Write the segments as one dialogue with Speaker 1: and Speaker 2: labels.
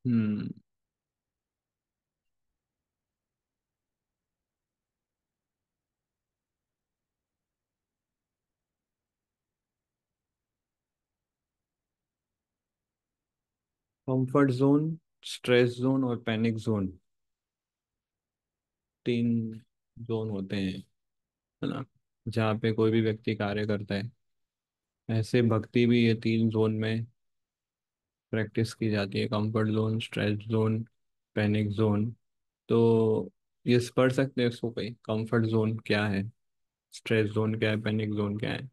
Speaker 1: हम्म। Comfort zone, stress zone और panic zone, तीन zone होते हैं, है ना, जहाँ पे कोई भी व्यक्ति कार्य करता है। ऐसे भक्ति भी ये तीन जोन में प्रैक्टिस की जाती है, comfort zone, stress zone, panic zone. तो ये पढ़ सकते हैं इसको, कोई कंफर्ट जोन क्या है, स्ट्रेस जोन क्या है, पैनिक जोन क्या है।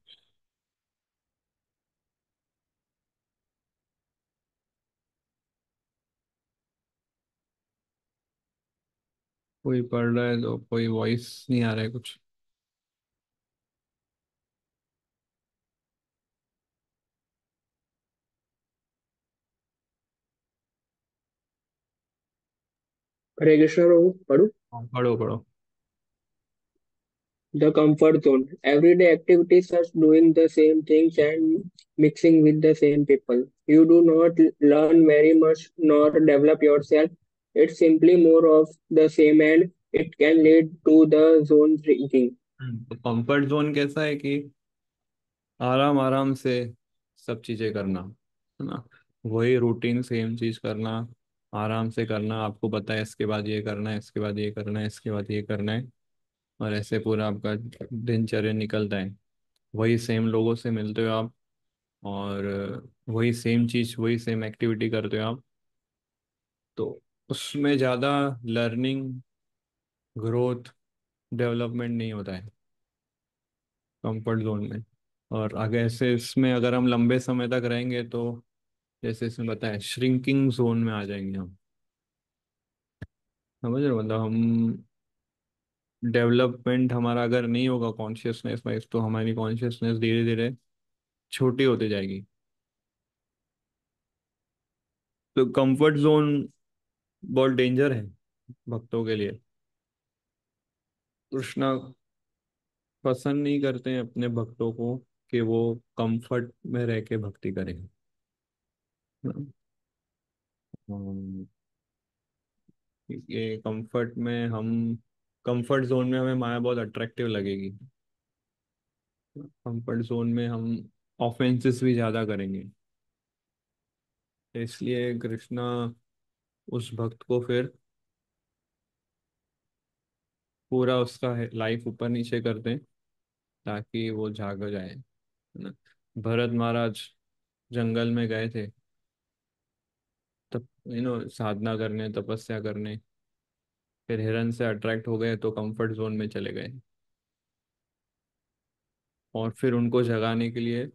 Speaker 1: कोई पढ़ रहा है तो कोई वॉइस नहीं आ रहा है कुछ।
Speaker 2: हरे कृष्ण प्रभु पढ़ू।
Speaker 1: हाँ, पढ़ो पढ़ो।
Speaker 2: The comfort zone. Everyday activities such doing the same things and mixing with the same people. You do not learn very much nor develop yourself. It's simply more of the same and it can lead to the zone thinking.
Speaker 1: तो comfort zone कैसा है कि आराम आराम से सब चीजें करना, है ना, वही रूटीन सेम चीज करना, आराम से करना, आपको पता है इसके बाद ये करना है, इसके बाद ये करना है, इसके बाद ये करना है, और ऐसे पूरा आपका दिनचर्या निकलता है। वही सेम लोगों से मिलते हो आप, और वही सेम चीज, वही सेम एक्टिविटी करते हो आप। तो उसमें ज़्यादा लर्निंग, ग्रोथ, डेवलपमेंट नहीं होता है कंफर्ट जोन में। और आगे ऐसे इसमें अगर हम लंबे समय तक रहेंगे तो जैसे इसमें बताया, श्रिंकिंग जोन में आ जाएंगे हम। समझ रहे हो, मतलब हम डेवलपमेंट हमारा अगर नहीं होगा कॉन्शियसनेस वाइज, तो हमारी कॉन्शियसनेस धीरे धीरे छोटी होती जाएगी। तो कंफर्ट जोन बहुत डेंजर है भक्तों के लिए। कृष्णा पसंद नहीं करते हैं अपने भक्तों को कि वो कंफर्ट में रह के भक्ति करें। हम्म, ये कंफर्ट में हम, कंफर्ट जोन में हमें माया बहुत अट्रैक्टिव लगेगी। कंफर्ट जोन में हम ऑफेंसेस भी ज्यादा करेंगे। इसलिए कृष्णा उस भक्त को फिर पूरा उसका लाइफ ऊपर नीचे कर दें, ताकि वो जाग जाए, है ना। भरत महाराज जंगल में गए थे, तब साधना करने, तपस्या करने, फिर हिरन से अट्रैक्ट हो गए तो कंफर्ट जोन में चले गए। और फिर उनको जगाने के लिए,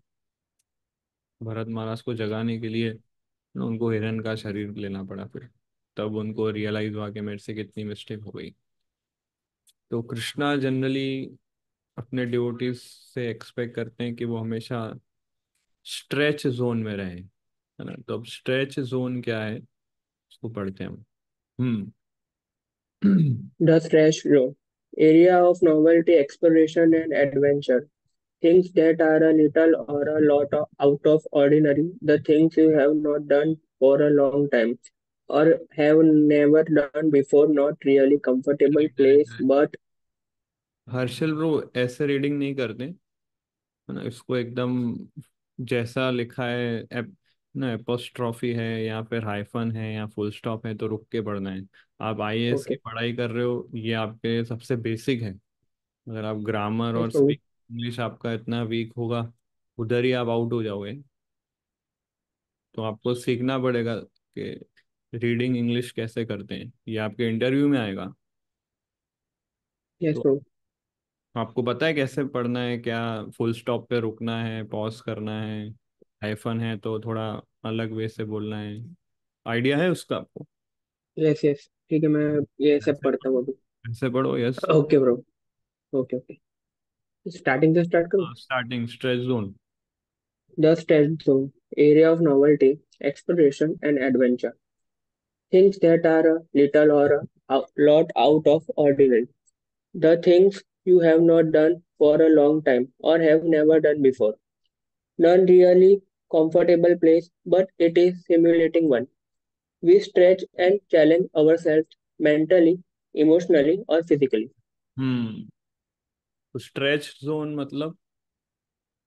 Speaker 1: भरत महाराज को जगाने के लिए उनको हिरन का शरीर लेना पड़ा फिर। तब उनको रियलाइज हुआ कि मेरे से कितनी मिस्टेक हो गई। तो कृष्णा जनरली अपने डिवोटीज से एक्सपेक्ट करते हैं कि वो हमेशा स्ट्रेच जोन में रहे, है ना। तो अब स्ट्रेच जोन क्या है उसको पढ़ते हैं हम। हम्म।
Speaker 2: The stretch zone. Area of novelty, exploration and adventure. Things that are a little or a lot out of ordinary. The things you have not done for a long time or have never done before. Not really comfortable
Speaker 1: correct correct
Speaker 2: place,
Speaker 1: correct.
Speaker 2: but
Speaker 1: Harshal bro ऐसे reading नहीं करते, है ना। इसको एकदम जैसा लिखा है, ना एपोस्ट्रॉफी है या फिर हाइफन है या फुल स्टॉप है तो रुक के पढ़ना है। आप आईएएस की
Speaker 2: okay.
Speaker 1: पढ़ाई कर रहे हो, ये आपके सबसे बेसिक है। अगर आप ग्रामर
Speaker 2: Yes,
Speaker 1: और
Speaker 2: Prabhu.
Speaker 1: स्पीक इंग्लिश आपका इतना वीक होगा, उधर ही आप आउट हो जाओगे। तो आपको सीखना पड़ेगा कि रीडिंग इंग्लिश कैसे करते हैं, ये आपके इंटरव्यू में आएगा।
Speaker 2: Yes,
Speaker 1: तो
Speaker 2: Prabhu.
Speaker 1: आपको पता है कैसे पढ़ना है, क्या फुल स्टॉप पे रुकना है, पॉज करना है, हाइफन है तो थोड़ा अलग वे से बोलना है, आइडिया है उसका आपको।
Speaker 2: Yes, yes. ठीक है मैं ये सब
Speaker 1: ऐसे
Speaker 2: पढ़ता हूँ
Speaker 1: पढ़ो,
Speaker 2: अभी.
Speaker 1: ऐसे पढ़ो, yes.
Speaker 2: Okay bro. Okay okay. Starting से स्टार्ट करूँ.
Speaker 1: Starting stress zone.
Speaker 2: The stretch zone. Area of novelty, exploration and adventure. Things that are a little or a lot out of ordinary. The things you have not done for a long time or have never done before. None really comfortable place, but it is simulating one. We stretch and challenge ourselves mentally, emotionally, or physically.
Speaker 1: हम्म। तो stretch zone मतलब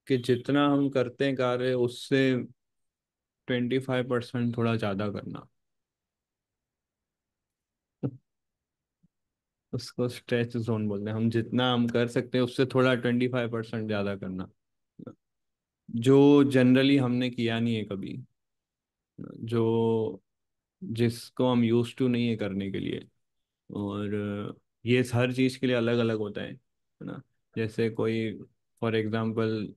Speaker 1: कि जितना हम करते हैं कार्य उससे 25% थोड़ा ज्यादा करना, उसको स्ट्रेच जोन बोलते हैं। हम जितना हम कर सकते हैं उससे थोड़ा 25% ज्यादा करना, जो जनरली हमने किया नहीं है कभी, जो जिसको हम यूज टू नहीं है करने के लिए। और ये हर चीज के लिए अलग अलग होता है ना। जैसे कोई फॉर एग्जांपल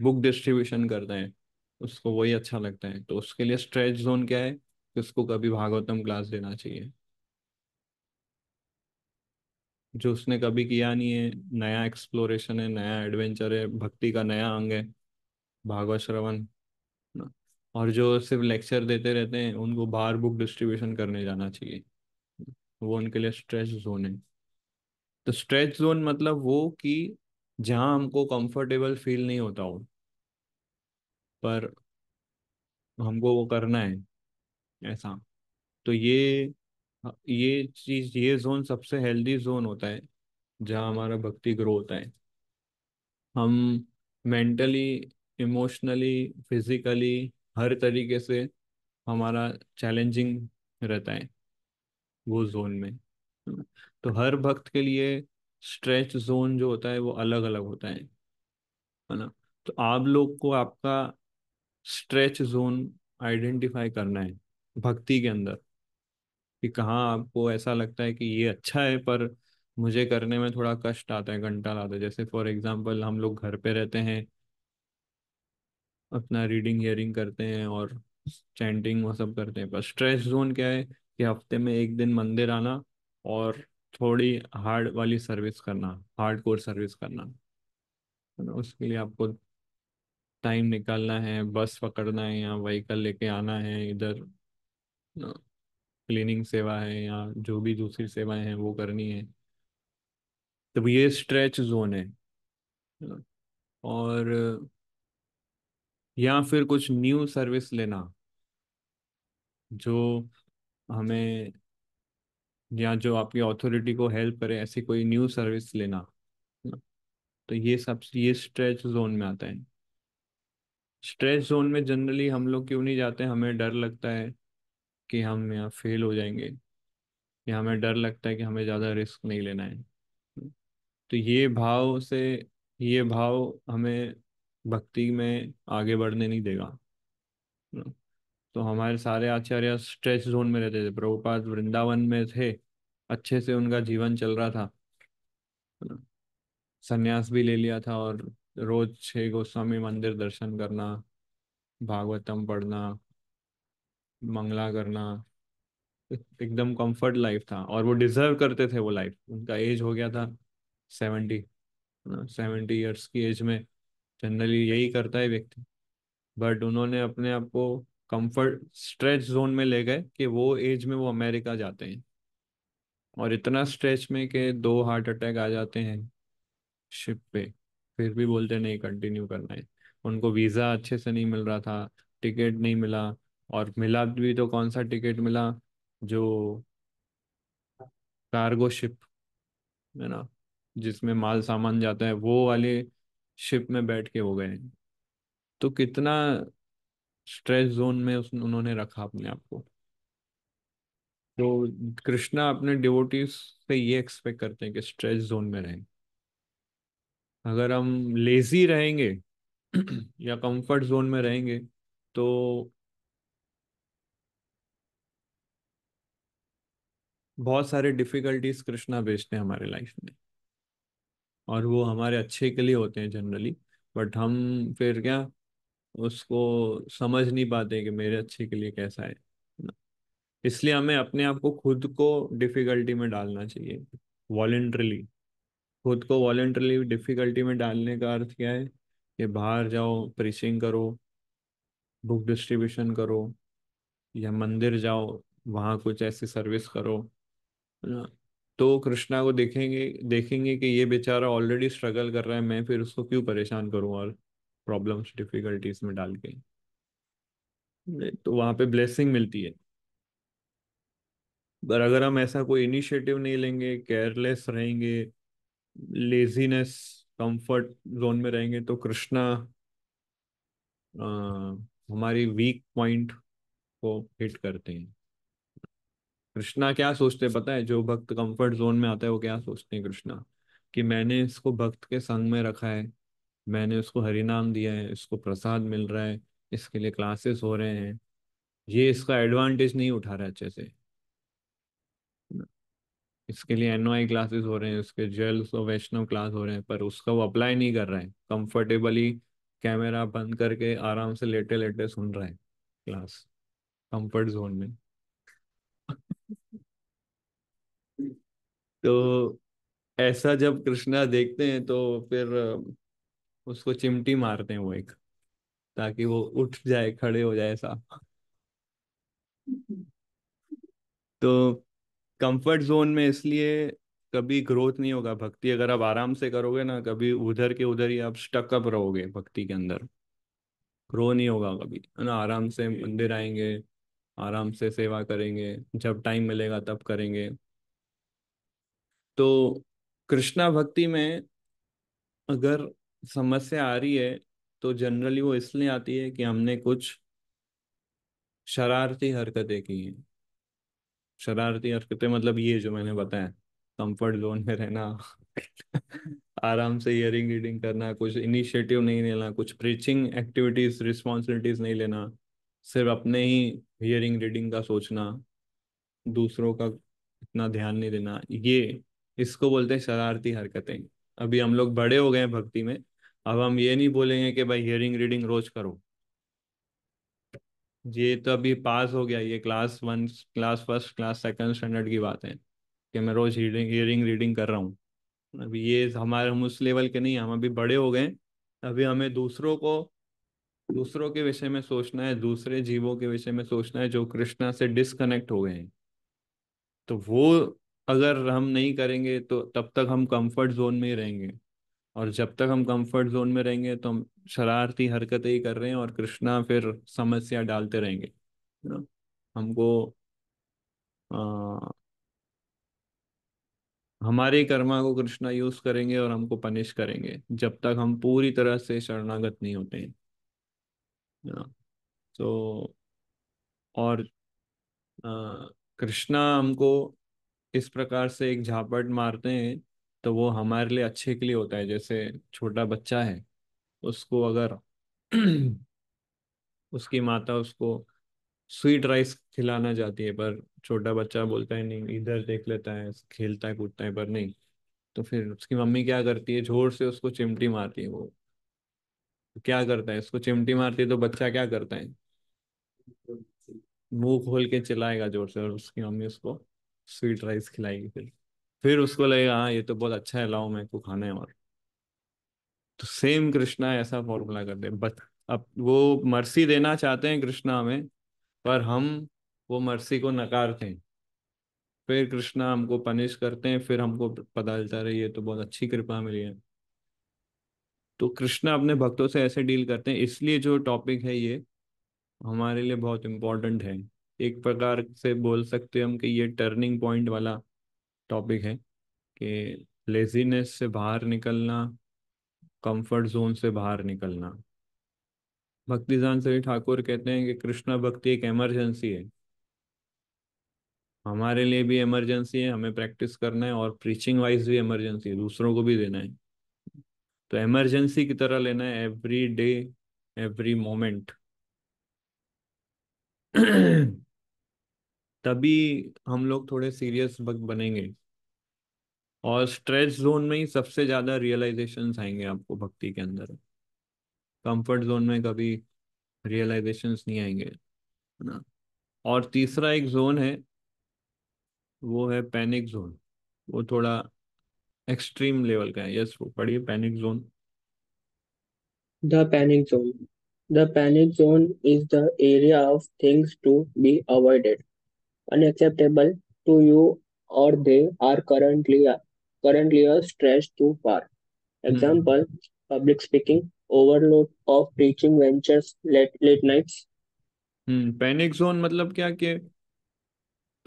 Speaker 1: बुक डिस्ट्रीब्यूशन करता है, उसको वही अच्छा लगता है, तो उसके लिए स्ट्रेच जोन क्या है कि उसको कभी भागवतम क्लास देना चाहिए, जो उसने कभी किया नहीं है। नया एक्सप्लोरेशन है, नया एडवेंचर है, भक्ति का नया अंग है भागवत श्रवण ना। और जो सिर्फ लेक्चर देते रहते हैं उनको बाहर बुक डिस्ट्रीब्यूशन करने जाना चाहिए, वो उनके लिए स्ट्रेच जोन है। तो स्ट्रेच जोन मतलब वो कि जहाँ हमको कंफर्टेबल फील नहीं होता हो, पर हमको वो करना है ऐसा। तो ये चीज, ये जोन सबसे हेल्दी जोन होता है जहाँ हमारा भक्ति ग्रो होता है। हम मेंटली, इमोशनली, फिजिकली, हर तरीके से हमारा चैलेंजिंग रहता है वो जोन में। तो हर भक्त के लिए स्ट्रेच जोन जो होता है वो अलग अलग होता है ना। तो आप लोग को आपका स्ट्रेच जोन आइडेंटिफाई करना है भक्ति के अंदर, कि कहाँ आपको ऐसा लगता है कि ये अच्छा है पर मुझे करने में थोड़ा कष्ट आता है, घंटा आता है। जैसे फॉर एग्जांपल हम लोग घर पे रहते हैं, अपना रीडिंग हियरिंग करते हैं और चैंटिंग वो सब करते हैं, पर स्ट्रेस जोन क्या है कि हफ्ते में एक दिन मंदिर आना और थोड़ी हार्ड वाली सर्विस करना, हार्ड कोर सर्विस करना है ना। उसके लिए आपको टाइम निकालना है, बस पकड़ना है या व्हीकल लेके आना है इधर, क्लीनिंग सेवा है या जो भी दूसरी सेवाएं हैं वो करनी है। तो ये स्ट्रेच जोन है ना। और या फिर कुछ न्यू सर्विस लेना जो हमें, या जो आपकी अथॉरिटी को हेल्प करे, ऐसी कोई न्यू सर्विस लेना ना। तो ये स्ट्रेच जोन में आता है। स्ट्रेच जोन में जनरली हम लोग क्यों नहीं जाते, हमें डर लगता है कि हम यहाँ फेल हो जाएंगे, या हमें डर लगता है कि हमें ज़्यादा रिस्क नहीं लेना है। तो ये भाव हमें भक्ति में आगे बढ़ने नहीं देगा। तो हमारे सारे आचार्य स्ट्रेच जोन में रहते थे। प्रभुपाद वृंदावन में थे, अच्छे से उनका जीवन चल रहा था, संन्यास भी ले लिया था, और रोज 6 गोस्वामी मंदिर दर्शन करना, भागवतम पढ़ना, मंगला करना, एकदम कंफर्ट लाइफ था। और वो डिजर्व करते थे वो लाइफ। उनका एज हो गया था 70, 70 ईयर्स की एज में जनरली यही करता है व्यक्ति। बट उन्होंने अपने आप को कंफर्ट स्ट्रेच जोन में ले गए कि वो एज में वो अमेरिका जाते हैं, और इतना स्ट्रेच में कि 2 हार्ट अटैक आ जाते हैं शिप पे, फिर भी बोलते नहीं कंटिन्यू करना है। उनको वीज़ा अच्छे से नहीं मिल रहा था, टिकट नहीं मिला, और मिला भी तो कौन सा टिकट मिला, जो कार्गो शिप है ना, जिसमें माल सामान जाता है, वो वाले शिप में बैठ के हो गए। तो कितना स्ट्रेस जोन में उन्होंने रखा अपने आप को। तो कृष्णा अपने डिवोटीज से ये एक्सपेक्ट करते हैं कि स्ट्रेस जोन में रहें। अगर हम लेजी रहेंगे या कंफर्ट जोन में रहेंगे तो बहुत सारे डिफिकल्टीज कृष्णा भेजते हैं हमारे लाइफ में, और वो हमारे अच्छे के लिए होते हैं जनरली। बट हम फिर क्या उसको समझ नहीं पाते कि मेरे अच्छे के लिए कैसा है ना। इसलिए हमें अपने आप को खुद को डिफिकल्टी में डालना चाहिए वॉलेंटरली। खुद को वॉलेंटरली डिफिकल्टी में डालने का अर्थ क्या है कि बाहर जाओ, प्रीचिंग करो, बुक डिस्ट्रीब्यूशन करो, या मंदिर जाओ, वहाँ कुछ ऐसी सर्विस करो है ना। तो कृष्णा को देखेंगे देखेंगे कि ये बेचारा ऑलरेडी स्ट्रगल कर रहा है, मैं फिर उसको क्यों परेशान करूं और प्रॉब्लम्स डिफिकल्टीज में डाल के। तो वहाँ पे ब्लेसिंग मिलती है। पर अगर हम ऐसा कोई इनिशिएटिव नहीं लेंगे, केयरलेस रहेंगे, लेजीनेस, कंफर्ट जोन में रहेंगे, तो कृष्णा अ, हमारी वीक पॉइंट को हिट करते हैं। कृष्णा क्या सोचते हैं पता है? जो भक्त कंफर्ट जोन में आता है वो क्या सोचते हैं कृष्णा, कि मैंने इसको भक्त के संग में रखा है, मैंने उसको हरि नाम दिया है, इसको प्रसाद मिल रहा है, इसके लिए क्लासेस हो रहे हैं, ये इसका एडवांटेज नहीं उठा रहा है अच्छे से, इसके लिए एनवाई क्लासेस हो रहे हैं, उसके जेल्स और वैष्णव क्लास हो रहे हैं, पर उसका वो अप्लाई नहीं कर रहा है, कंफर्टेबली कैमरा बंद करके आराम से लेटे लेटे सुन रहा है क्लास, कंफर्ट जोन में। तो ऐसा जब कृष्णा देखते हैं तो फिर उसको चिमटी मारते हैं वो एक, ताकि वो उठ जाए, खड़े हो जाए ऐसा। तो कंफर्ट जोन में इसलिए कभी ग्रोथ नहीं होगा। भक्ति अगर आप आराम से करोगे ना, कभी उधर के उधर ही आप स्टक अप रहोगे भक्ति के अंदर, ग्रो नहीं होगा कभी, है ना। आराम से मंदिर आएंगे, आराम से सेवा करेंगे, जब टाइम मिलेगा तब करेंगे। तो कृष्णा भक्ति में अगर समस्या आ रही है तो जनरली वो इसलिए आती है कि हमने कुछ शरारती हरकतें की हैं। शरारती हरकतें मतलब ये जो मैंने बताया, कंफर्ट जोन में रहना, आराम से इयरिंग रीडिंग करना, कुछ इनिशिएटिव नहीं लेना, कुछ प्रीचिंग एक्टिविटीज रिस्पॉन्सिबिलिटीज नहीं लेना, सिर्फ अपने ही हियरिंग रीडिंग का सोचना, दूसरों का इतना ध्यान नहीं देना, ये इसको बोलते हैं शरारती हरकतें। अभी हम लोग बड़े हो गए हैं भक्ति में, अब हम ये नहीं बोलेंगे कि भाई हियरिंग रीडिंग रोज करो। ये तो अभी पास हो गया, ये class one, class first, class second standard की बात है कि मैं रोज हियरिंग हियरिंग रीडिंग कर रहा हूँ। अभी ये हमारे, हम उस लेवल के नहीं हैं, हम अभी बड़े हो गए। अभी हमें दूसरों के विषय में सोचना है, दूसरे जीवों के विषय में सोचना है जो कृष्णा से डिस्कनेक्ट हो गए हैं। तो वो अगर हम नहीं करेंगे तो तब तक हम कंफर्ट जोन में ही रहेंगे, और जब तक हम कंफर्ट जोन में रहेंगे तो हम शरारती हरकतें ही कर रहे हैं, और कृष्णा फिर समस्या डालते रहेंगे, है ना। हमको हमारे कर्मा को कृष्णा यूज करेंगे और हमको पनिश करेंगे जब तक हम पूरी तरह से शरणागत नहीं होते हैं, है ना। तो और कृष्णा हमको इस प्रकार से एक झापट मारते हैं, तो वो हमारे लिए अच्छे के लिए होता है। जैसे छोटा बच्चा है, उसको अगर उसकी माता उसको स्वीट राइस खिलाना चाहती है, पर छोटा बच्चा बोलता है नहीं, इधर देख लेता है, खेलता है कूदता है, पर नहीं। तो फिर उसकी मम्मी क्या करती है, जोर से उसको चिमटी मारती है। वो क्या करता है, उसको चिमटी मारती है तो बच्चा क्या करता है, मुंह खोल के चिल्लाएगा जोर से, और उसकी मम्मी उसको स्वीट राइस खिलाएगी। फिर उसको लगेगा हाँ ये तो बहुत अच्छा है, लाओ मेरे को खाना है। और तो सेम कृष्णा ऐसा फॉर्मूला करते हैं, बट अब वो मर्सी देना चाहते हैं कृष्णा हमें, पर हम वो मर्सी को नकारते हैं। फिर कृष्णा हमको पनिश करते हैं, फिर हमको पता चलता है ये तो बहुत अच्छी कृपा मिली है। तो कृष्णा अपने भक्तों से ऐसे डील करते हैं, इसलिए जो टॉपिक है ये हमारे लिए बहुत इम्पोर्टेंट है। एक प्रकार से बोल सकते हैं हम कि ये टर्निंग पॉइंट वाला टॉपिक है, कि लेजीनेस से बाहर निकलना, कंफर्ट जोन से बाहर निकलना। भक्तिदान श्री ठाकुर कहते हैं कि कृष्णा भक्ति एक इमरजेंसी है, हमारे लिए भी इमरजेंसी है, हमें प्रैक्टिस करना है, और प्रीचिंग वाइज भी इमरजेंसी है, दूसरों को भी देना है। तो इमरजेंसी की तरह लेना है, एवरी डे, एवरी मोमेंट। तभी हम लोग थोड़े सीरियस भक्त बनेंगे। और स्ट्रेच जोन में ही सबसे ज्यादा रियलाइजेशंस आएंगे आपको भक्ति के अंदर, कंफर्ट जोन में कभी रियलाइजेशंस नहीं आएंगे, है ना। और तीसरा एक जोन है, वो है पैनिक जोन। वो थोड़ा एक्सट्रीम लेवल का है। यस, वो पढ़िए panic zone.
Speaker 2: The panic zone. The panic zone is the area of things to be avoided, unacceptable to you, or they are currently a stretch too far.
Speaker 1: Hmm
Speaker 2: Example: public speaking, overload of preaching ventures, late nights.
Speaker 1: Panic zone मतलब क्या कि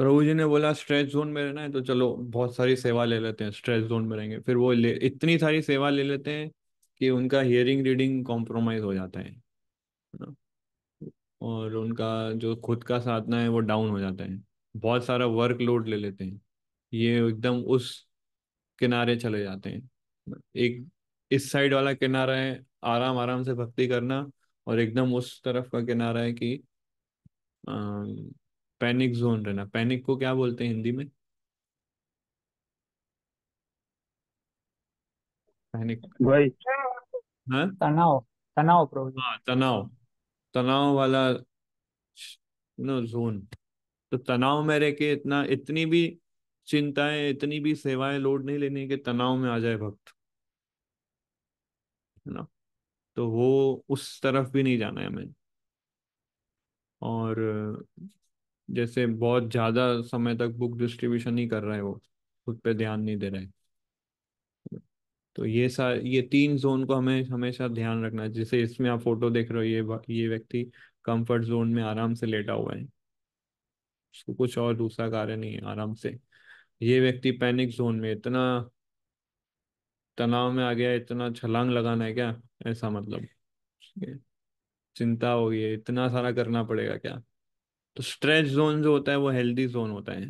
Speaker 1: प्रभु जी ने बोला stretch zone में रहना है तो चलो बहुत सारी सेवा ले लेते हैं, स्ट्रेच जोन में रहेंगे। फिर वो इतनी सारी सेवा ले लेते हैं कि उनका हियरिंग रीडिंग कॉम्प्रोमाइज हो जाता है ना? और उनका जो खुद का साधना है वो डाउन हो जाता है। बहुत सारा वर्कलोड ले लेते हैं, ये एकदम उस किनारे चले जाते हैं। एक इस साइड वाला किनारा है आराम आराम से भक्ति करना, और एकदम उस तरफ का किनारा है कि पैनिक जोन रहना। पैनिक को क्या बोलते हैं हिंदी में? पैनिक।
Speaker 2: वही
Speaker 1: हाँ।
Speaker 2: तनाव, तनाव प्रभु जी।
Speaker 1: हाँ, तनाव। तनाव वाला जोन। तो तनाव में रह के इतना इतनी भी चिंताएं, इतनी भी सेवाएं लोड नहीं लेनी कि तनाव में आ जाए भक्त, है ना? तो वो उस तरफ भी नहीं जाना है हमें। और जैसे बहुत ज्यादा समय तक बुक डिस्ट्रीब्यूशन नहीं कर रहा है वो, खुद पे ध्यान नहीं दे रहा है। तो ये तीन जोन को हमें हमेशा ध्यान रखना है। जैसे इसमें आप फोटो देख रहे हो, ये व्यक्ति कंफर्ट जोन में आराम से लेटा हुआ है, उसको कुछ और दूसरा कार्य नहीं है, आराम से। ये व्यक्ति पैनिक जोन में, इतना तनाव में आ गया, इतना छलांग लगाना है क्या, ऐसा मतलब ये चिंता हो गई है, इतना सारा करना पड़ेगा क्या। तो स्ट्रेच जोन जो होता है वो हेल्दी जोन होता है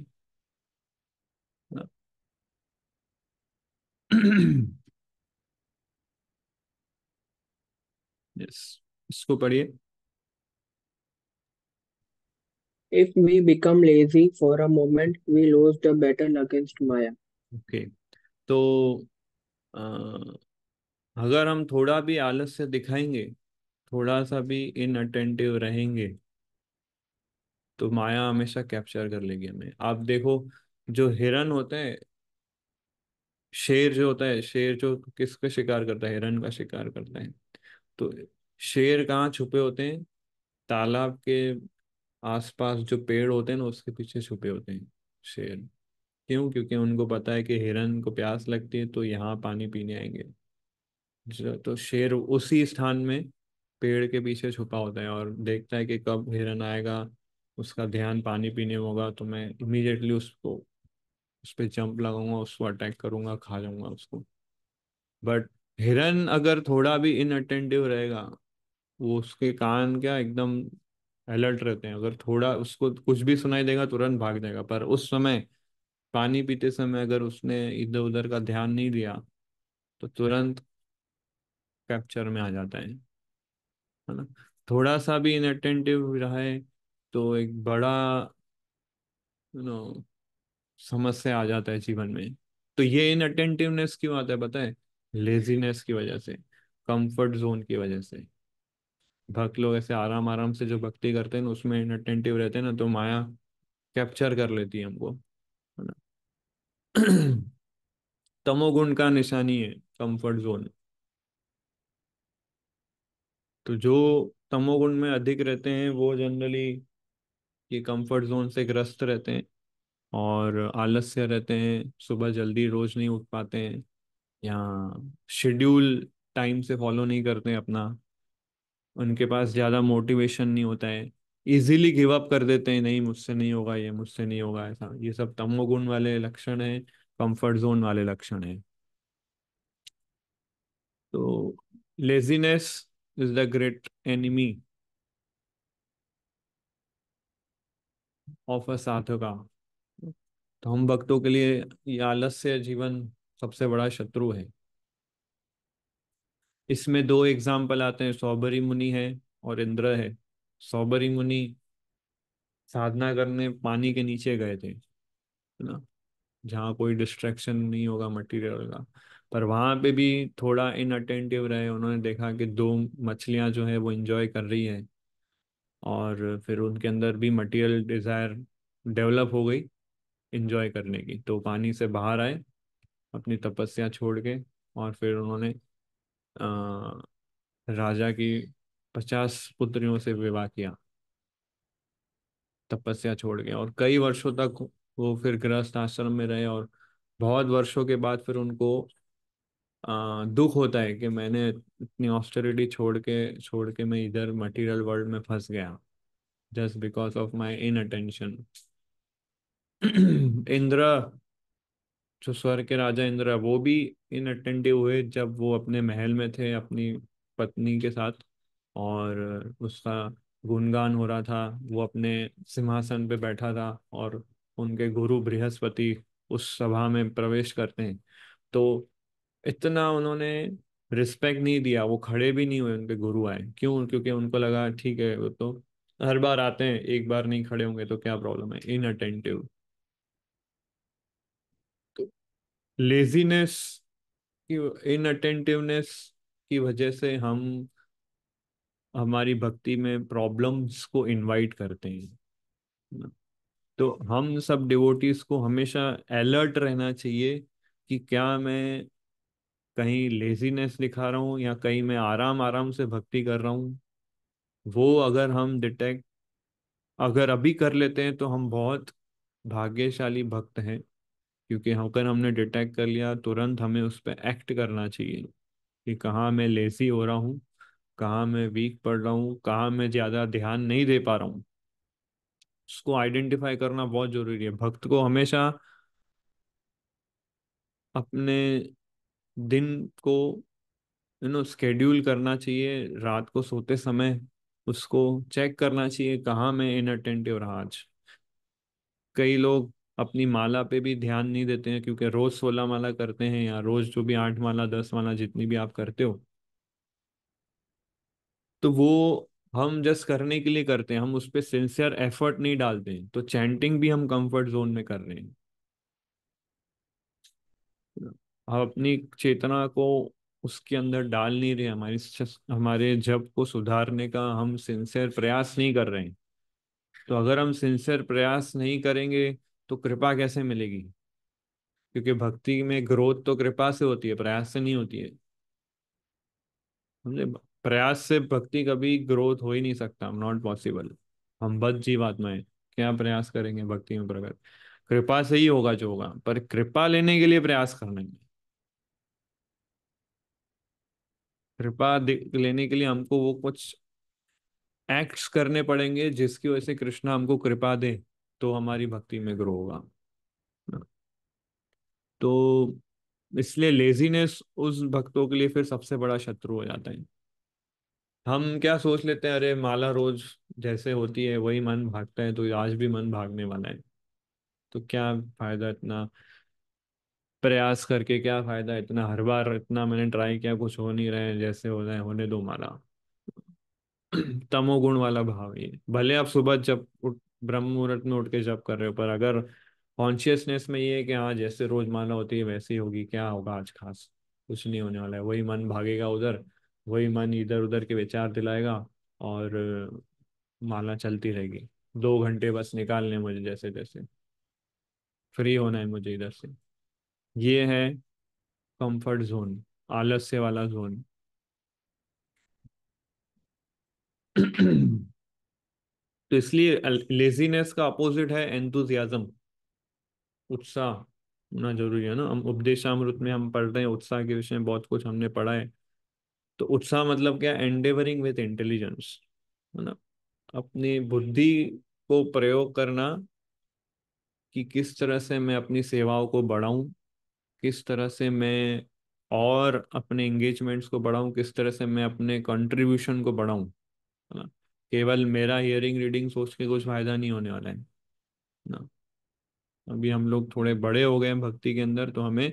Speaker 1: ना? यस, इसको पढ़िए।
Speaker 2: If we become lazy for a moment, we lose the battle against Maya.
Speaker 1: Okay. तो अ, अगर हम थोड़ा भी आलस्य दिखाएंगे, थोड़ा सा भी इनअटेंटिव रहेंगे, तो माया हमेशा कैप्चर कर लेगी हमें। आप देखो, जो हिरन होते हैं, शेर जो होता है, शेर जो किसका शिकार करता है, हिरन का शिकार करता है। तो शेर कहाँ छुपे होते हैं? तालाब के आसपास जो पेड़ होते हैं ना, उसके पीछे छुपे होते हैं शेर। क्यों? क्योंकि उनको पता है कि हिरन को प्यास लगती है तो यहाँ पानी पीने आएंगे। तो शेर उसी स्थान में पेड़ के पीछे छुपा होता है और देखता है कि कब हिरन आएगा, उसका ध्यान पानी पीने में होगा, तो मैं इमीडिएटली उसको, उस पर जंप लगाऊंगा, उसको अटैक करूंगा, खा जाऊंगा उसको। बट हिरन अगर थोड़ा भी इनअटेंटिव रहेगा, वो उसके कान क्या एकदम अलर्ट रहते हैं, अगर थोड़ा उसको कुछ भी सुनाई देगा तुरंत भाग जाएगा। पर उस समय पानी पीते समय अगर उसने इधर उधर का ध्यान नहीं दिया, तो तुरंत कैप्चर में आ जाता है ना? थोड़ा सा भी इनअटेंटिव रहे तो एक बड़ा नो समस्या आ जाता है जीवन में। तो ये इनअटेंटिवनेस क्यों आता है पता है? लेजीनेस की वजह से, कंफर्ट जोन की वजह से। भक्त लोग ऐसे आराम आराम से जो भक्ति करते हैं ना, उसमें इनअटेंटिव रहते हैं ना, तो माया कैप्चर कर लेती है हमको, है ना? तमोगुण का निशानी है कंफर्ट जोन। तो जो तमोगुण में अधिक रहते हैं वो जनरली ये कंफर्ट जोन से ग्रस्त रहते हैं, और आलस्य रहते हैं, सुबह जल्दी रोज नहीं उठ पाते हैं, या शेड्यूल टाइम से फॉलो नहीं करते हैं अपना, उनके पास ज्यादा मोटिवेशन नहीं होता है, इजीली गिव अप कर देते हैं, नहीं मुझसे नहीं होगा, ये मुझसे नहीं होगा, ऐसा। ये सब तमोगुण वाले लक्षण है, कंफर्ट जोन वाले लक्षण है। तो laziness is the great enemy of a sadhaka. तो हम भक्तों के लिए ये आलस्य जीवन सबसे बड़ा शत्रु है। इसमें दो एग्जाम्पल आते हैं, सौबरी मुनि है और इंद्र है। सौबरी मुनि साधना करने पानी के नीचे गए थे, है ना, जहाँ कोई डिस्ट्रैक्शन नहीं होगा मटेरियल का। पर वहां पे भी थोड़ा इनअटेंटिव रहे, उन्होंने देखा कि दो मछलियां जो है वो इंजॉय कर रही है, और फिर उनके अंदर भी मटेरियल डिजायर डेवलप हो गई इंजॉय करने की। तो पानी से बाहर आए अपनी तपस्या छोड़ के, और फिर उन्होंने राजा की 50 पुत्रियों से विवाह किया, तपस्या छोड़ के। और कई वर्षों तक वो फिर गृहस्थ आश्रम में रहे, और बहुत वर्षों के बाद फिर उनको दुख होता है कि मैंने इतनी ऑस्टेरिटी छोड़ के मैं इधर मटेरियल वर्ल्ड में फंस गया, just because of my in attention. Indra, जो स्वर्ग के राजा इंद्र है, वो भी इनअटेंटिव हुए जब वो अपने महल में थे अपनी पत्नी के साथ, और उसका गुणगान हो रहा था। वो अपने सिंहासन पे बैठा था और उनके गुरु बृहस्पति उस सभा में प्रवेश करते हैं, तो इतना उन्होंने रिस्पेक्ट नहीं दिया, वो खड़े भी नहीं हुए, उनके गुरु आए। क्यों? क्योंकि उनको लगा ठीक है, वो तो हर बार आते हैं, एक बार नहीं खड़े होंगे तो क्या प्रॉब्लम है। इनअटेंटिव। लेजीनेस की, इनअटेंटिवनेस की वजह से हम हमारी भक्ति में प्रॉब्लम्स को इनवाइट करते हैं। तो हम सब डिवोटीज को हमेशा अलर्ट रहना चाहिए कि क्या मैं कहीं लेजीनेस दिखा रहा हूँ या कहीं मैं आराम आराम से भक्ति कर रहा हूँ। वो अगर हम डिटेक्ट, अगर अभी कर लेते हैं तो हम बहुत भाग्यशाली भक्त हैं, क्योंकि अगर हमने डिटेक्ट कर लिया तुरंत हमें उस पर एक्ट करना चाहिए कि कहाँ मैं लेजी हो रहा हूँ, कहाँ मैं वीक पड़ रहा हूँ, कहाँ मैं ज्यादा ध्यान नहीं दे पा रहा हूँ। उसको आइडेंटिफाई करना बहुत जरूरी है। भक्त को हमेशा अपने दिन को स्केड्यूल करना चाहिए, रात को सोते समय उसको चेक करना चाहिए कहाँ मैं इनअटेंटिव रहा आज। कई लोग अपनी माला पे भी ध्यान नहीं देते हैं, क्योंकि रोज 16 माला करते हैं या रोज जो भी 8 माला 10 माला जितनी भी आप करते हो, तो वो हम जस्ट करने के लिए करते हैं, हम उस पर सिंसियर एफर्ट नहीं डालते हैं। तो चैंटिंग भी हम कंफर्ट जोन में कर रहे हैं। हम अपनी चेतना को उसके अंदर डाल नहीं रहे, हमारे जप को सुधारने का हम सिंसियर प्रयास नहीं कर रहे हैं। तो अगर हम सिंसियर प्रयास नहीं करेंगे तो कृपा कैसे मिलेगी? क्योंकि भक्ति में ग्रोथ तो कृपा से होती है, प्रयास से नहीं होती है। हमने प्रयास से भक्ति कभी ग्रोथ हो ही नहीं सकता, नॉट पॉसिबल। हम बद्ध जीवात्माएं, क्या प्रयास करेंगे भक्ति में प्रगत? कृपा से ही होगा जो होगा, पर कृपा लेने के लिए प्रयास करना है। लेने के लिए हमको वो कुछ एक्ट्स करने पड़ेंगे जिसकी वजह से कृष्णा हमको कृपा दे, तो हमारी भक्ति में ग्रो होगा। तो इसलिए लेजीनेस उस भक्तों के लिए फिर सबसे बड़ा शत्रु हो जाता है। हम क्या सोच लेते हैं, अरे माला रोज जैसे होती है वही मन भागता है, तो आज भी मन भागने वाला है, तो क्या फायदा इतना प्रयास करके, क्या फायदा इतना, हर बार इतना मैंने ट्राई किया कुछ हो नहीं रहा है, जैसे हो रहा है होने दो माला। तमोगुण वाला भाव ये। भले आप सुबह जब ब्रह्म मुहूर्त में उठ के जब कर रहे हो, पर अगर कॉन्शियसनेस में ये है कि हाँ जैसे रोज माला होती है वैसे ही होगी, क्या होगा आज खास, कुछ नहीं होने वाला है, वही मन भागेगा उधर, वही मन इधर उधर के विचार दिलाएगा, और माला चलती रहेगी। 2 घंटे बस निकालने हैं मुझे, जैसे तैसे फ्री होना है मुझे इधर से। ये है कंफर्ट जोन, आलस्य वाला जोन। तो इसलिए लेजीनेस का अपोजिट है एंथुजियाज्म, उत्साह होना जरूरी है ना। हम उपदेशामृत में हम पढ़ रहे हैं उत्साह के विषय में, बहुत कुछ हमने पढ़ा है। तो उत्साह मतलब क्या? एंडेवरिंग विथ इंटेलिजेंस, है ना। अपनी बुद्धि को प्रयोग करना कि किस तरह से मैं अपनी सेवाओं को बढ़ाऊं, किस तरह से मैं और अपने एंगेजमेंट्स को बढ़ाऊं, किस तरह से मैं अपने कंट्रीब्यूशन को बढ़ाऊं, है ना। केवल मेरा हियरिंग रीडिंग सोच के कुछ फायदा नहीं होने वाला है ना। अभी हम लोग थोड़े बड़े हो गए हैं भक्ति के अंदर, तो हमें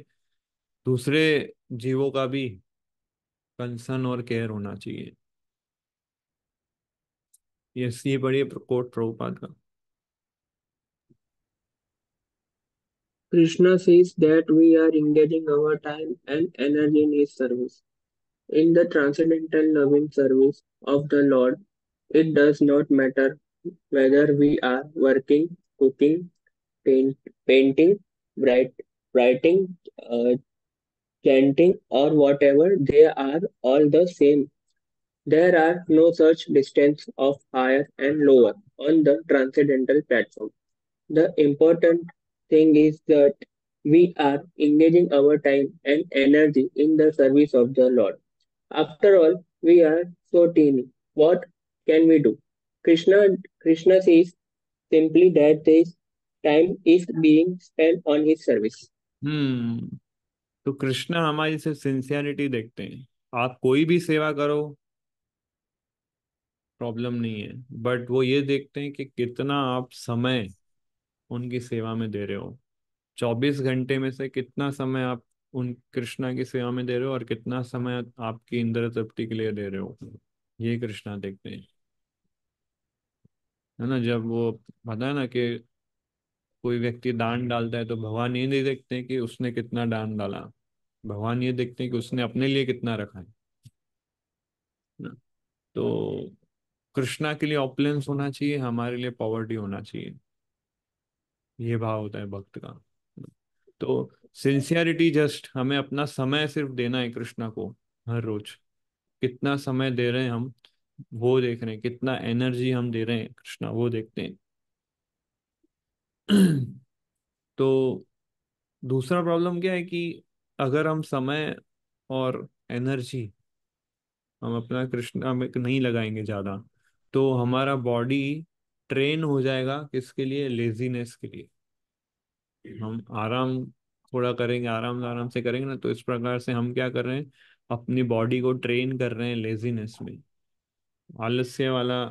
Speaker 1: दूसरे जीवों का भी कंसर्न और केयर होना चाहिए। ये बड़ी कोट प्रभुपाद का।
Speaker 2: Krishna says that we are engaging our time and energy in His service. In the transcendental loving service of the Lord, it does not matter whether we are working, cooking, paint, painting, write, writing, chanting, or whatever, they are all the same. There are no such distance of higher and lower on the transcendental platform. The important thing is that we are engaging our time and energy in the service of the Lord. After all, we are so teeny. What can we do? Krishna says simply that this. time is being spent on his service.
Speaker 1: हम्म। तो कृष्णा हमारी सिर्फ sincerity देखते हैं। आप कोई भी सेवा करो, प्रॉब्लम नहीं है, बट वो ये देखते हैं कि कितना आप समय उनकी सेवा में दे रहे हो। 24 घंटे में से कितना समय आप उन कृष्णा की सेवा में दे रहे हो, और कितना समय आपकी इंद्र तृप्ति के लिए दे रहे हो, ये कृष्णा देखते हैं। है ना, जब वो पता है ना कि कोई व्यक्ति दान डालता है, तो भगवान ये नहीं देखते कि उसने कितना दान डाला, भगवान ये देखते हैं कि उसने अपने लिए कितना रखा है ना। तो कृष्णा के लिए ऑपुलेंस होना चाहिए, हमारे लिए पॉवर्टी होना चाहिए, ये भाव होता है भक्त का। तो सिंसियरिटी जस्ट हमें अपना समय सिर्फ देना है कृष्णा को, हर रोज कितना समय दे रहे हैं हम, वो देख रहे हैं, कितना एनर्जी हम दे रहे हैं कृष्णा, वो देखते हैं। तो दूसरा प्रॉब्लम क्या है कि अगर हम समय और एनर्जी हम अपना कृष्णा में नहीं लगाएंगे ज्यादा, तो हमारा बॉडी ट्रेन हो जाएगा किसके लिए, लेजीनेस के लिए। हम आराम थोड़ा करेंगे, आराम आराम से करेंगे ना, तो इस प्रकार से हम क्या कर रहे हैं, अपनी बॉडी को ट्रेन कर रहे हैं लेजीनेस में, आलस्य वाला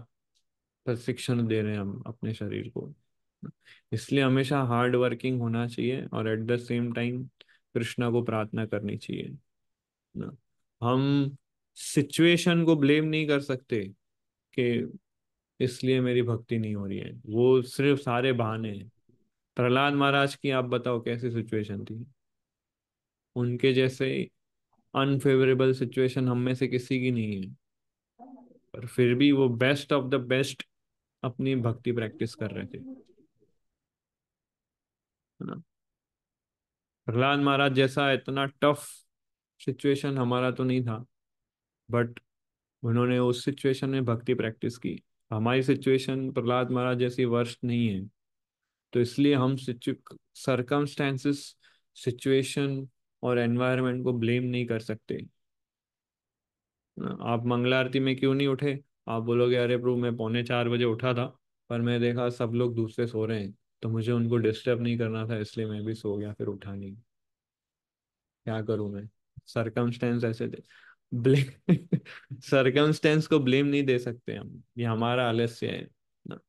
Speaker 1: प्रशिक्षण दे रहे हैं हम अपने शरीर को। इसलिए हमेशा हार्ड वर्किंग होना चाहिए, और at the same time Krishna को प्रार्थना करनी चाहिए ना। हम सिचुएशन को ब्लेम नहीं कर सकते कि इसलिए मेरी भक्ति नहीं हो रही है, वो सिर्फ सारे बहाने हैं। प्रहलाद महाराज की आप बताओ कैसी सिचुएशन थी, उनके जैसे अनफेवरेबल सिचुएशन हम में से किसी की नहीं है, पर फिर भी वो बेस्ट ऑफ द बेस्ट अपनी भक्ति प्रैक्टिस कर रहे थे, है ना। प्रहलाद महाराज जैसा इतना टफ सिचुएशन हमारा तो नहीं था, बट उन्होंने उस सिचुएशन में भक्ति प्रैक्टिस की। हमारी सिचुएशन प्रहलाद महाराज जैसी वर्स्ट नहीं है, तो इसलिए हम सरकमस्टेंसेस, सिचुएशन और एनवायरनमेंट को ब्लेम नहीं कर सकते। आप मंगला आरती में क्यों नहीं उठे, आप बोलोगे अरे प्रभु मैं पौने 4 बजे उठा था, पर मैं देखा सब लोग दूसरे सो रहे हैं, तो मुझे उनको डिस्टर्ब नहीं करना था, इसलिए मैं भी सो गया, फिर उठा नहीं। क्या करूं मैं, सरकमस्टेंस ऐसे थे। ब्लेम सरकमस्टेंस को ब्लेम नहीं दे सकते हम, ये हमारा आलस्य है ना।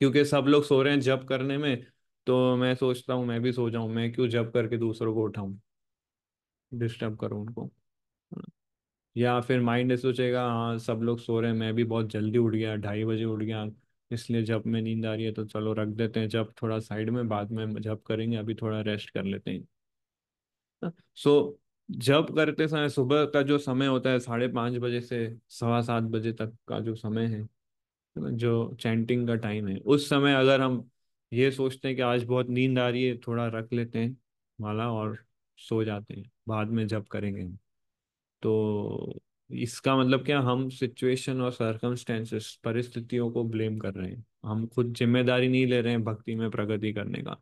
Speaker 1: क्योंकि सब लोग सो रहे हैं जब करने में, तो मैं सोचता हूँ मैं भी सो जाऊं, मैं क्यों जब करके दूसरों को उठाऊं, डिस्टर्ब करूं उनको। या फिर माइंड ऐसे सोचेगा हाँ सब लोग सो रहे हैं, मैं भी बहुत जल्दी उठ गया, 2:30 बजे उठ गया, इसलिए जब में नींद आ रही है तो चलो रख देते हैं जब थोड़ा साइड में, बाद में जब करेंगे, अभी थोड़ा रेस्ट कर लेते हैं। सो जब करते समय सुबह का जो समय होता है 5:30 बजे से 7:15 बजे तक का जो समय है ना, जो चैंटिंग का टाइम है, उस समय अगर हम ये सोचते हैं कि आज बहुत नींद आ रही है, थोड़ा रख लेते हैं माला और सो जाते हैं, बाद में जब करेंगे, तो इसका मतलब क्या, हम सिचुएशन और सरकमस्टेंसेस, परिस्थितियों को ब्लेम कर रहे हैं, हम खुद जिम्मेदारी नहीं ले रहे हैं भक्ति में प्रगति करने का।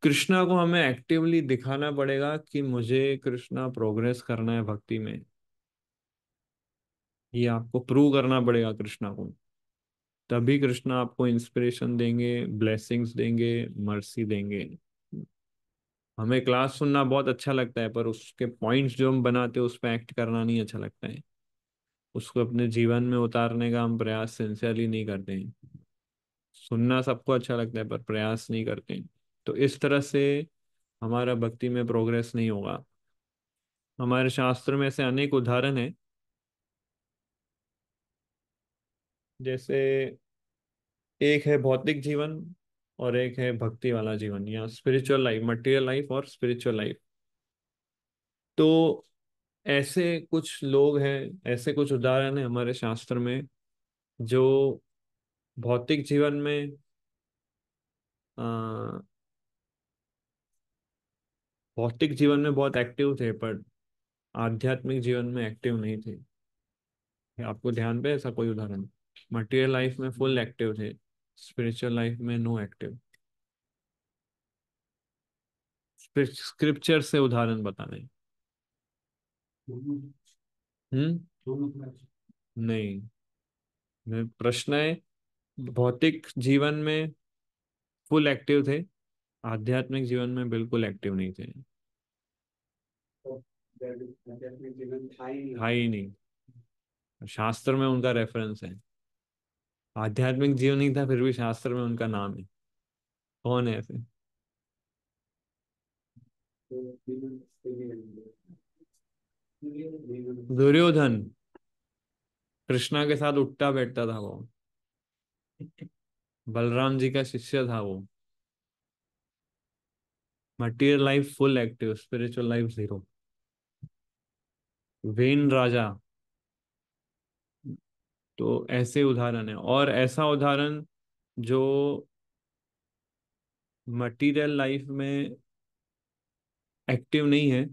Speaker 1: कृष्णा को हमें एक्टिवली दिखाना पड़ेगा कि मुझे कृष्णा प्रोग्रेस करना है भक्ति में, ये आपको प्रूव करना पड़ेगा कृष्णा को। तभी कृष्णा आपको इंस्पिरेशन देंगे, ब्लेसिंग्स देंगे, मर्सी देंगे। हमें क्लास सुनना बहुत अच्छा लगता है, पर उसके पॉइंट्स जो हम बनाते हैं उस पर एक्ट करना नहीं अच्छा लगता है, उसको अपने जीवन में उतारने का हम प्रयास सिंसियरली नहीं करते हैं। सुनना सबको अच्छा लगता है पर प्रयास नहीं करते हैं, तो इस तरह से हमारा भक्ति में प्रोग्रेस नहीं होगा। हमारे शास्त्र में ऐसे अनेक उदाहरण हैं, जैसे एक है भौतिक जीवन और एक है भक्ति वाला जीवन, या स्पिरिचुअल लाइफ, मटेरियल लाइफ और स्पिरिचुअल लाइफ। तो ऐसे कुछ लोग हैं, ऐसे कुछ उदाहरण हैं हमारे शास्त्र में, जो भौतिक जीवन में अ, भौतिक जीवन में बहुत एक्टिव थे, पर आध्यात्मिक जीवन में एक्टिव नहीं थे। आपको ध्यान पे ऐसा कोई उदाहरण, मटेरियल लाइफ में फुल एक्टिव थे, स्पिरिचुअल लाइफ में नो एक्टिव। स्क्रिप्चर से उदाहरण बताने। हम्म। नहीं, प्रश्न है भौतिक जीवन में फुल एक्टिव थे, आध्यात्मिक जीवन में बिल्कुल एक्टिव नहीं थे। था ही नहीं। शास्त्र में उनका रेफरेंस है। आध्यात्मिक जीवन नहीं था, फिर भी शास्त्र में उनका नाम है। कौन है ऐसे? दुर्योधन। कृष्णा के साथ उठता बैठता था वो। बलराम जी का शिष्य था वो। Material life full active, spiritual life zero. Vena राजा। तो ऐसे उदाहरण है, और ऐसा उदाहरण जो मटीरियल लाइफ में एक्टिव नहीं है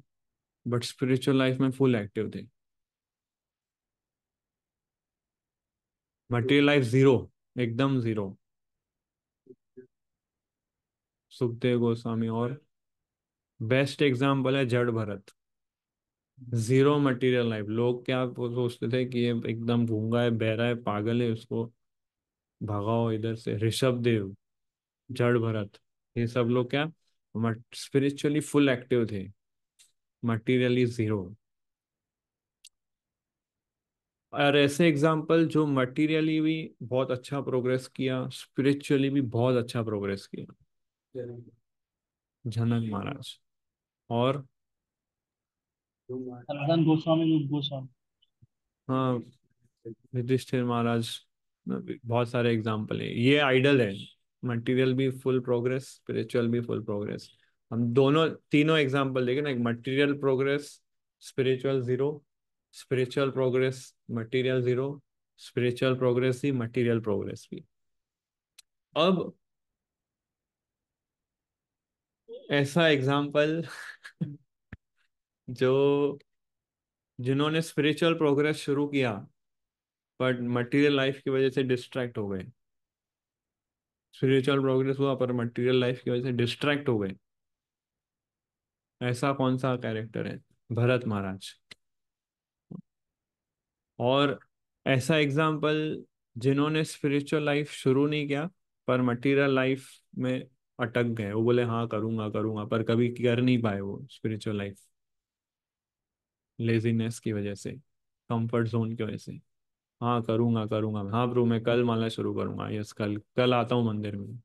Speaker 1: बट स्पिरिचुअल लाइफ में फुल एक्टिव थे। मटीरियल लाइफ जीरो, एकदम जीरो। सुखदेव गोस्वामी। और बेस्ट एग्जाम्पल है जड़ भरत। Zero material life. लोग क्या वो सोचते थे कि ये एकदम गूंगा है, बहरा है, पागल है, उसको भगाओ इधर से। ऋषभ देव, जड़ भरत, ये सब लोग क्या स्पिरिचुअली फुल एक्टिव थे, मटेरियली जीरो। और ऐसे एग्जाम्पल जो मटेरियली भी बहुत अच्छा प्रोग्रेस किया, स्पिरिचुअली भी बहुत अच्छा प्रोग्रेस किया। जनक महाराज। और
Speaker 3: सनातन गोस्वामी, रूप गोस्वामी।
Speaker 1: हाँ, युधिष्ठिर महाराज। बहुत सारे एग्जाम्पल है, ये आइडल है। मटेरियल भी फुल प्रोग्रेस, स्पिरिचुअल भी फुल प्रोग्रेस। हम दोनों तीनों एग्जाम्पल देखें ना, एक material progress, spiritual zero. Spiritual progress, material zero. Spiritual progress ही, मटेरियल प्रोग्रेस भी। अब ऐसा एग्जाम्पल जो जिन्होंने स्पिरिचुअल प्रोग्रेस शुरू किया बट मटेरियल लाइफ की वजह से डिस्ट्रैक्ट हो गए। स्पिरिचुअल प्रोग्रेस हुआ पर मटेरियल लाइफ की वजह से डिस्ट्रैक्ट हो गए। ऐसा कौन सा कैरेक्टर है? भरत महाराज। और ऐसा एग्जाम्पल जिन्होंने स्पिरिचुअल लाइफ शुरू नहीं किया पर मटेरियल लाइफ में अटक गए। वो बोले हाँ करूंगा करूंगा, पर कभी कर नहीं पाए वो स्पिरिचुअल लाइफ, लेजीनेस की वजह से, कंफर्ट जोन की वजह से। हाँ करूंगा करूंगा, हाँ ब्रो मैं कल माला शुरू करूंगा, यस कल कल आता हूँ मंदिर में,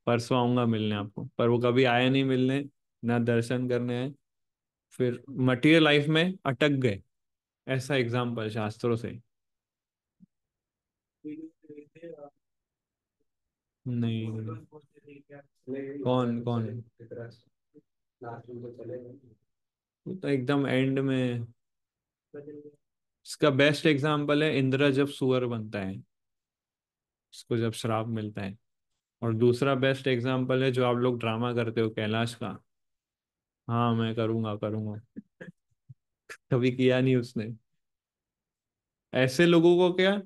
Speaker 1: परसों आऊंगा मिलने आपको। पर वो कभी आए नहीं मिलने, ना दर्शन करने आए, फिर मटेरियल लाइफ में अटक गए। ऐसा एग्जाम्पल शास्त्रों से। नहीं। कौन कौन? वो तो एकदम एंड में। इसका बेस्ट एग्जाम्पल है इंद्र जब सुअर बनता है, उसको जब श्राप मिलता है। और दूसरा बेस्ट एग्जाम्पल है जो आप लोग ड्रामा करते हो, कैलाश का। हाँ मैं करूंगा करूंगा, कभी किया नहीं उसने। ऐसे लोगों को क्या,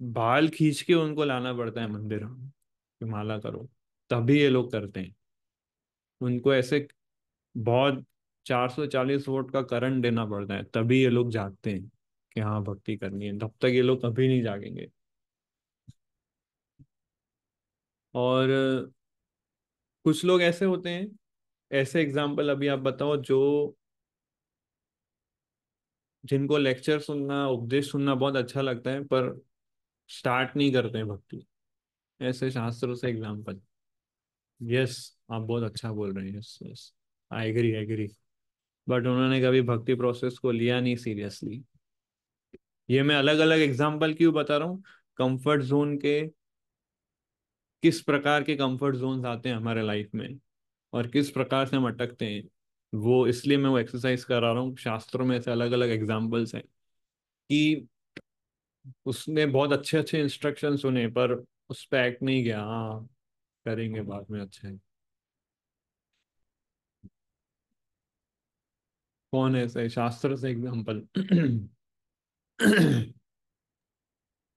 Speaker 1: बाल खींच के उनको लाना पड़ता है मंदिर में कि माला करो, तभी ये लोग करते हैं। उनको ऐसे बहुत 440 वोल्ट का करंट देना पड़ता है तभी ये लोग जागते हैं कि हाँ भक्ति करनी है। तब तक ये लोग कभी नहीं जागेंगे। और कुछ लोग ऐसे होते हैं, ऐसे एग्जाम्पल अभी आप बताओ, जो जिनको लेक्चर सुनना, उपदेश सुनना बहुत अच्छा लगता है पर स्टार्ट नहीं करते हैं भक्ति। ऐसे शास्त्रों से एग्जाम्पल। यस, आप बहुत अच्छा बोल रहे हैं, yes yes, I agree agree. But उन्होंने कभी भक्ति प्रोसेस को लिया नहीं सीरियसली। ये मैं अलग अलग एग्जाम्पल क्यों बता रहा हूँ? कंफर्ट जोन के, किस प्रकार के कंफर्ट जोन्स आते हैं हमारे लाइफ में और किस प्रकार से हम अटकते हैं, वो इसलिए मैं वो एक्सरसाइज करा रहा हूँ। शास्त्रों में ऐसे अलग अलग एग्जाम्पल्स हैं कि उसने बहुत अच्छे अच्छे इंस्ट्रक्शन सुने पर उस पर एक्ट नहीं किया। हाँ करेंगे बाद में, अच्छा है। कौन है ऐसे शास्त्र से एग्जाम्पल?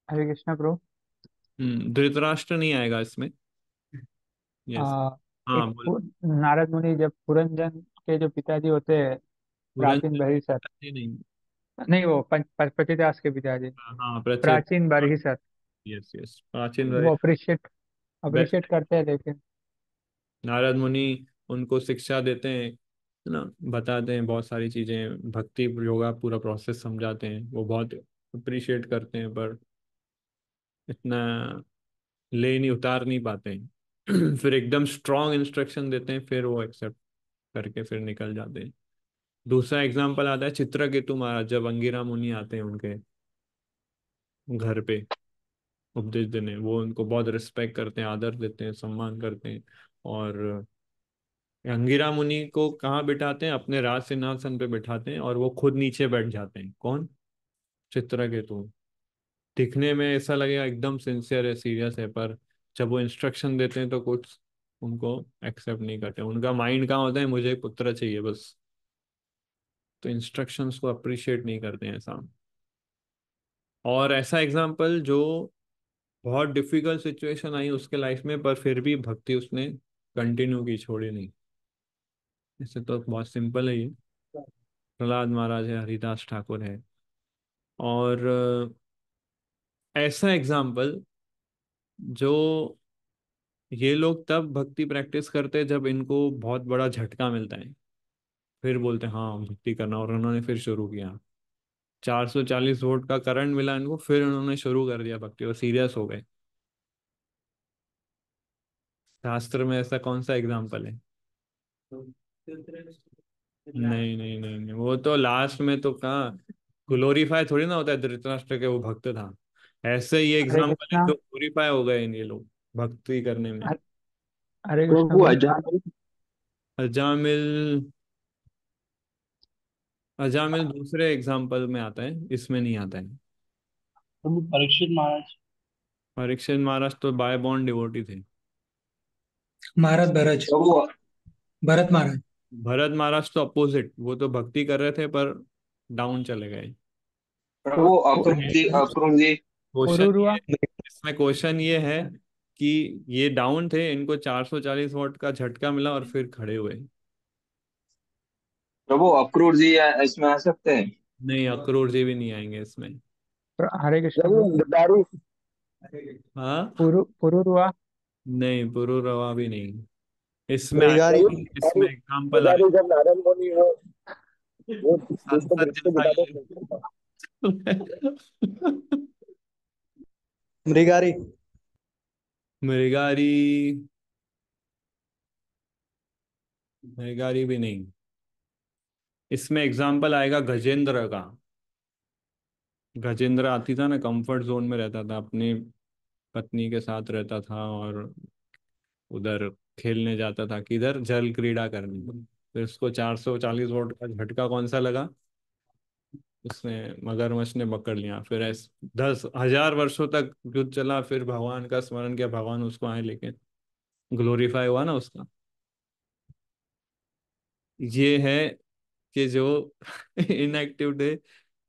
Speaker 3: हरे कृष्णा ब्रो।
Speaker 1: धृतराष्ट्र नहीं आएगा इसमें। यस।
Speaker 3: आ,
Speaker 1: हाँ बोल।
Speaker 3: नारद मुनि जब पुरंजन के जो पिताजी होते हैं, प्राचीन
Speaker 1: पुरंजन
Speaker 3: बहिष्ठ।
Speaker 1: नहीं।
Speaker 3: नहीं, वो पतिदास के पिताजी।
Speaker 1: हाँ प्रचेत।
Speaker 3: प्राचीन बहिष्ठ।
Speaker 1: यस यस, प्राचीन।
Speaker 3: वो अप्रिशिएट
Speaker 1: बेस्ट।
Speaker 3: अप्रिशिएट करते हैं लेकिन।
Speaker 1: नारद मुनि उनको शिक्षा देते हैं, है ना, बताते हैं बहुत सारी चीजें, भक्ति योगा पूरा प्रोसेस समझाते हैं, वो बहुत अप्रिशिएट करते हैं, पर इतना ले नहीं, उतार नहीं पाते हैं। फिर एकदम स्ट्रॉन्ग इंस्ट्रक्शन देते हैं, फिर वो एक्सेप्ट करके फिर निकल जाते हैं। दूसरा एग्जाम्पल आता है चित्रकेतु महाराज, जब अंगिरा मुनि आते हैं उनके घर पे उपदेश देने, वो उनको बहुत रिस्पेक्ट करते हैं, आदर देते हैं, सम्मान करते हैं। और अंगिरा मुनि को कहाँ बिठाते हैं? अपने राज सिंहासन पे बिठाते हैं, और वो खुद नीचे बैठ जाते हैं। कौन? चित्रकेतु। दिखने में ऐसा लगेगा एकदम सिंसियर है, सीरियस है, पर जब वो इंस्ट्रक्शन देते हैं तो कुछ उनको एक्सेप्ट नहीं करते। उनका माइंड कहाँ होता है? मुझे एक पुत्र चाहिए बस। तो इंस्ट्रक्शंस को अप्रिशिएट नहीं करते हैं ऐसा। और ऐसा एग्जाम्पल जो बहुत डिफिकल्ट सिचुएशन आई उसके लाइफ में, पर फिर भी भक्ति उसने कंटिन्यू की, छोड़ी नहीं। इससे तो बहुत सिंपल है ये। प्रहलाद महाराज है, हरिदास ठाकुर है। और ऐसा एग्जाम्पल जो, ये लोग तब भक्ति प्रैक्टिस करते हैं जब इनको बहुत बड़ा झटका मिलता है, फिर बोलते हैं हाँ भक्ति करना, और उन्होंने फिर शुरू किया। 440 वोल्ट का करंट मिला इनको, फिर उन्होंने शुरू कर दिया भक्ति, और सीरियस हो गए। शास्त्र में ऐसा कौन सा एग्जाम्पल है? नहीं नहीं नहीं नहीं, वो तो लास्ट में तो कहाँ, ग्लोरीफाई थोड़ी ना होता है धृतराष्ट्र के वो भक्त था। ऐसे ये
Speaker 3: हरे
Speaker 1: एग्जाम्पल है
Speaker 3: कृष्णा।
Speaker 1: जो ग्लोरीफाई हो गए ये लोग भक्ति करने में।
Speaker 3: हर- हरे कृष्णा
Speaker 2: प्रभु
Speaker 3: गुरु।
Speaker 2: अजामिल।
Speaker 1: अजामिल, अजामिल दूसरे एग्जाम्पल में आता है, इसमें नहीं आता है।
Speaker 4: प्रभु परीक्षित महाराज।
Speaker 1: परीक्षित महाराज तो बाय बॉर्न डिवोटी थे।
Speaker 5: महाराज भरत।
Speaker 2: प्रभु
Speaker 5: भरत महाराज।
Speaker 1: भरत महाराज तो अपोजिट, वो तो भक्ति कर रहे थे पर डाउन चले गए।
Speaker 2: प्रभु अक्रूर जी, अक्रूर जी।
Speaker 1: क्वेश्चन
Speaker 3: पुरुरुआ।
Speaker 1: ये, इसमें क्वेश्चन ये है कि ये डाउन थे, इनको 440 वोल्ट का झटका मिला और फिर खड़े हुए।
Speaker 2: प्रभु अक्रूर जी इसमें आ सकते हैं।
Speaker 1: नहीं, अक्रूर जी भी नहीं आएंगे इसमें।
Speaker 3: हरे कृष्णा
Speaker 2: प्रभु
Speaker 3: गुरु।
Speaker 2: गिरधारी।
Speaker 1: हाँ,
Speaker 3: पुरुरुआ।
Speaker 1: नहीं, पुरुरवा भी नहीं। इसमें
Speaker 5: मृगारी।
Speaker 2: प्रभु
Speaker 1: आएगा, इसमें एग्जाम्पल आए।
Speaker 2: गिरधारी जब नारायण मुनि वो उसको
Speaker 1: सांसद
Speaker 2: दृष्टि
Speaker 1: जैसा
Speaker 2: दिखाते
Speaker 1: ये।
Speaker 2: थे।
Speaker 5: मृगारी।
Speaker 1: मृगारी, मृगारी भी नहीं। इसमें एग्जाम्पल आएगा गजेंद्र का। गजेंद्र आती था ना, कंफर्ट जोन में रहता था, अपनी पत्नी के साथ रहता था, और उधर खेलने जाता था, किधर, जल क्रीड़ा करने। फिर उसको 440 वोल्ट का झटका कौन सा लगा? उसने, मगरमच्छ ने पकड़ लिया। फिर ऐसे 10,000 वर्षों तक युद्ध चला, फिर भगवान का स्मरण किया, भगवान उसको आए लेके, ग्लोरीफाई हुआ ना उसका। ये है कि जो इनएक्टिव थे,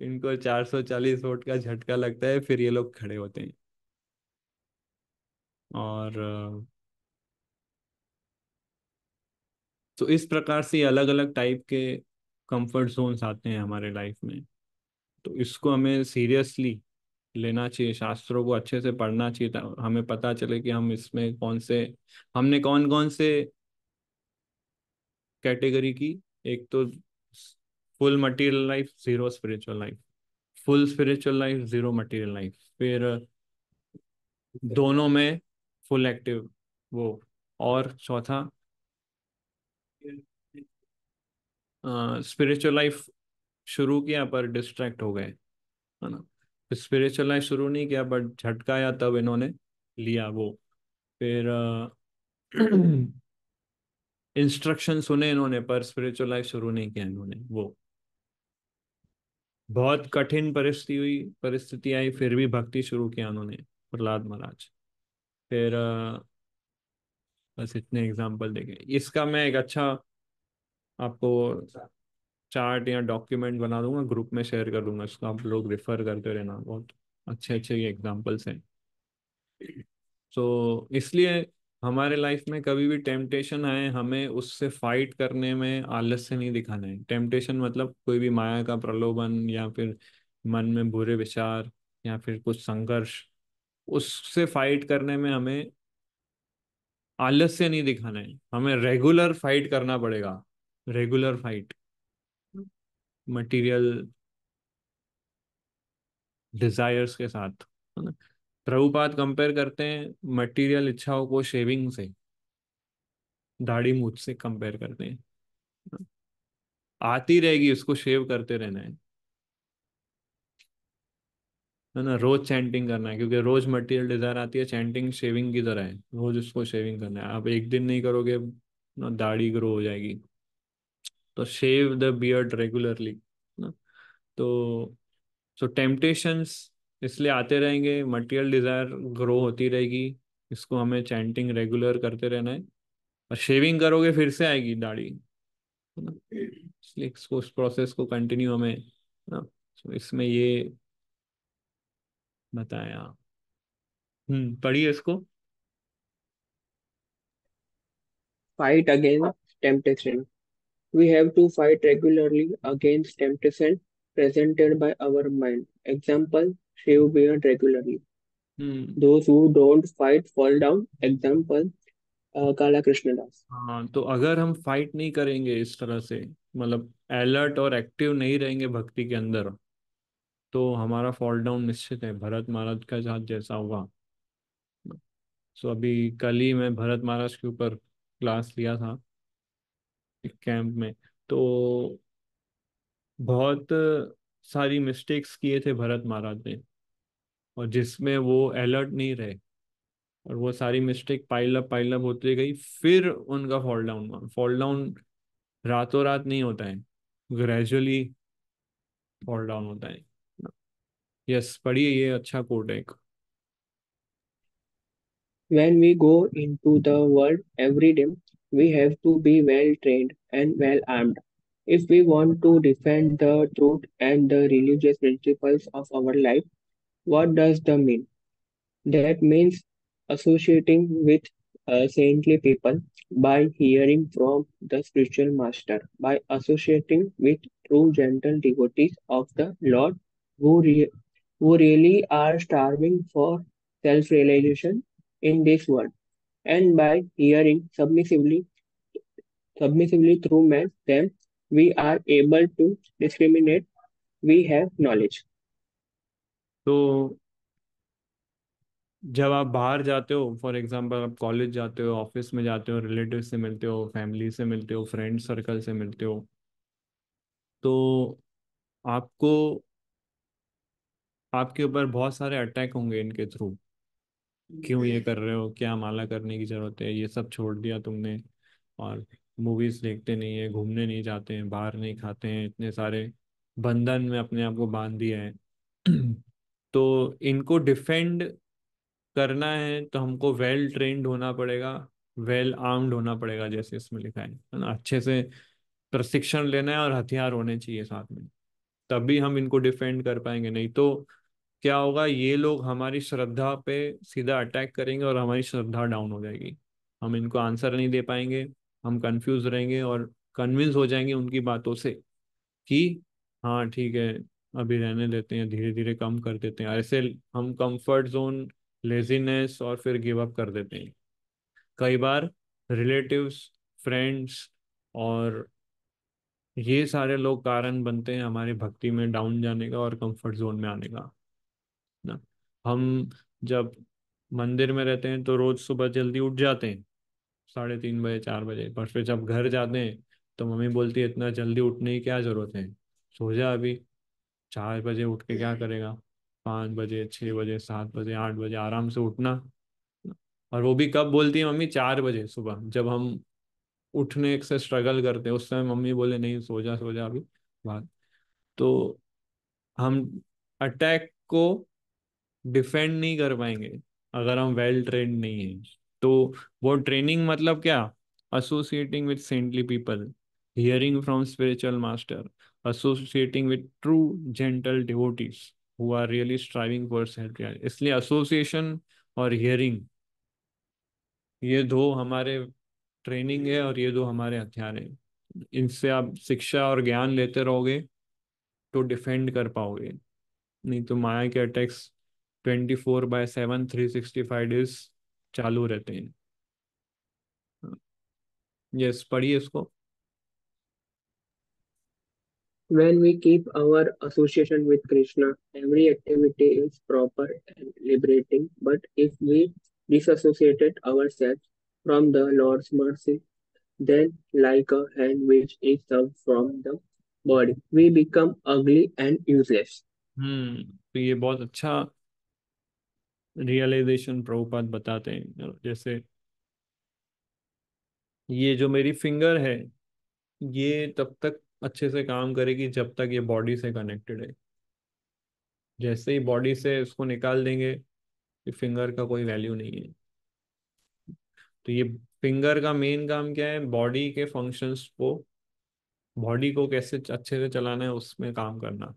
Speaker 1: इनको 440 वोल्ट का झटका लगता है, फिर ये लोग खड़े होते हैं। और तो इस प्रकार से अलग अलग टाइप के कंफर्ट जोन्स आते हैं हमारे लाइफ में। तो इसको हमें सीरियसली लेना चाहिए, शास्त्रों को अच्छे से पढ़ना चाहिए, हमें पता चले कि हम इसमें कौन से, हमने कौन कौन से कैटेगरी की। एक तो full material life, zero spiritual life. Full spiritual life, zero material life. फिर दोनों में फुल एक्टिव वो। और चौथा, स्पिरिचुअल लाइफ शुरू किया पर डिस्ट्रैक्ट हो गए, है ना। स्पिरिचुअल लाइफ शुरू नहीं किया बट झटका आया तब इन्होंने लिया वो। फिर इंस्ट्रक्शन सुने इन्होंने, पर स्पिरिचुअल लाइफ शुरू नहीं किया इन्होंने वो। बहुत कठिन परिस्थिति आई, फिर भी भक्ति शुरू किया उन्होंने, प्रहलाद महाराज। फिर बस इतने एग्जाम्पल देखे। इसका मैं एक अच्छा आपको चार्ट या डॉक्यूमेंट बना दूंगा, ग्रुप में शेयर कर दूंगा, इसको आप लोग रेफर करते रहना, बहुत अच्छे अच्छे ये एग्जाम्पल्स हैं। तो इसलिए हमारे लाइफ में कभी भी टेम्पटेशन आए, हमें उससे फाइट करने में आलस्य नहीं दिखाना है। टेम्पटेशन मतलब कोई भी माया का प्रलोभन, या फिर मन में बुरे विचार, या फिर कुछ संघर्ष, उससे फाइट करने में हमें आलस्य नहीं दिखाना है, हमें रेगुलर फाइट करना पड़ेगा, रेगुलर फाइट मटेरियल डिजायर्स के साथ, है ना। प्रभुपाद कंपेयर करते हैं मटेरियल इच्छाओं को शेविंग से, दाढ़ी मूछ से कंपेयर करते हैं। आती रहेगी, उसको शेव करते रहना है ना। रोज चैंटिंग करना है, क्योंकि रोज मटेरियल डिजायर आती है, चैंटिंग शेविंग की तरह है, रोज उसको शेविंग करना है। आप एक दिन नहीं करोगे ना, दाढ़ी ग्रो हो जाएगी। तो शेव द बियर्ड रेगुलरली ना। तो टेम्पटेशंस इसलिए आते रहेंगे, मटेरियल डिजायर ग्रो होती रहेगी, इसको हमें चैंटिंग रेगुलर करते रहना है। और शेविंग करोगे फिर से आएगी दाढ़ी, है ना। इसलिए इसको, उस प्रोसेस को कंटिन्यू हमें, है ना। तो इसमें ये बताया। पढ़िए इसको।
Speaker 2: Fight against temptation. We have to fight regularly against temptation presented by our mind. Example, shave beard regularly.
Speaker 1: Hmm.
Speaker 2: Those who don't fight fall down. Example, Kala Krishna Das.
Speaker 1: हाँ, तो अगर हम फाइट नहीं करेंगे इस तरह से, मतलब अलर्ट और एक्टिव नहीं रहेंगे भक्ति के अंदर, तो हमारा फॉल डाउन निश्चित है, भरत महाराज का साथ जैसा हुआ। सो अभी कल ही मैं भरत महाराज के ऊपर क्लास लिया था एक कैंप में। तो बहुत सारी मिस्टेक्स किए थे भरत महाराज ने, और जिसमें वो अलर्ट नहीं रहे, और वो सारी मिस्टेक पाइल अप होती गई, फिर उनका फॉल डाउन हुआ। फॉल डाउन रातों रात नहीं होता है, ग्रेजुअली फॉल डाउन होता है। यस, पढ़िए, ये अच्छा कोट है एक।
Speaker 2: When we go into the world every day, we have to be well trained and well armed. If we want to defend the truth and the religious principles of our life, what does the mean? That means associating with saintly people by hearing from the spiritual master, by associating with true gentle devotees of the Lord who really are starving for self realization in this world, and by hearing submissively through them, we are able to discriminate, we have knowledge.
Speaker 1: तो जब आप बाहर जाते हो, for example आप college जाते हो, office में जाते हो, रिलेटिव से मिलते हो, फैमिली से मिलते हो, फ्रेंड सर्कल से मिलते हो, तो आपको, आपके ऊपर बहुत सारे अटैक होंगे इनके थ्रू। क्यों ये कर रहे हो, क्या माला करने की जरूरत है, ये सब छोड़ दिया तुमने, और मूवीज देखते नहीं है, घूमने नहीं जाते हैं, बाहर नहीं खाते हैं, इतने सारे बंधन में अपने आप को बांध दिया है। तो इनको डिफेंड करना है तो हमको वेल ट्रेन्ड होना पड़ेगा, वेल आर्म्ड होना पड़ेगा, जैसे इसमें लिखा है ना। अच्छे से प्रशिक्षण लेना है और हथियार होने चाहिए साथ में, तभी हम इनको डिफेंड कर पाएंगे। नहीं तो क्या होगा, ये लोग हमारी श्रद्धा पे सीधा अटैक करेंगे और हमारी श्रद्धा डाउन हो जाएगी, हम इनको आंसर नहीं दे पाएंगे, हम कंफ्यूज रहेंगे और कन्विंस हो जाएंगे उनकी बातों से कि हाँ ठीक है, अभी रहने देते हैं, धीरे धीरे कम कर देते हैं। ऐसे हम कंफर्ट जोन, लेजीनेस और फिर गिव अप कर देते हैं। कई बार रिलेटिव्स, फ्रेंड्स और ये सारे लोग कारण बनते हैं हमारी भक्ति में डाउन जाने का और कंफर्ट जोन में आने का ना। हम जब मंदिर में रहते हैं तो रोज सुबह जल्दी उठ जाते हैं, 3:30 बजे, 4 बजे, पर फिर जब घर जाते हैं तो मम्मी बोलती है इतना जल्दी उठने की क्या जरूरत है, सो जा अभी। 4 बजे उठ के क्या करेगा, 5 बजे, 6 बजे, 7 बजे, 8 बजे आराम से उठना। और वो भी कब बोलती है मम्मी, 4 बजे सुबह, जब हम उठने से स्ट्रगल करते हैं, उस समय मम्मी बोले नहीं, सो जा अभी बात। तो हम अटैक को डिफेंड नहीं कर पाएंगे अगर हम वेल ट्रेंड नहीं हैं। तो वो ट्रेनिंग मतलब क्या, associating with saintly people, hearing from spiritual master, associating with true gentle devotees who are really striving for self. इसलिए एसोसिएशन और हियरिंग, ये दो हमारे ट्रेनिंग है और ये दो हमारे हथियार हैं। इनसे आप शिक्षा और ज्ञान लेते रहोगे तो डिफेंड कर पाओगे, नहीं तो माया के अटैक्स 24/7, 365 डेज चालू रहते हैं। यस, पढ़िए इसको।
Speaker 2: When we keep our association with Krishna, every activity is proper and liberating. But if we disassociated ourselves from the Lord's mercy, then, like a hand which is severed from the body, we become ugly and useless.
Speaker 1: तो ये बहुत अच्छा realisation Prabhupada बताते हैं। जैसे ये जो मेरी फिंगर है, ये तब तक अच्छे से काम करेगी जब तक ये बॉडी से कनेक्टेड है। जैसे ही बॉडी से उसको निकाल देंगे, ये फिंगर का कोई वैल्यू नहीं है। तो ये फिंगर का मेन काम क्या है? बॉडी के फंक्शंस को, बॉडी को कैसे अच्छे से चलाना है उसमें काम करना,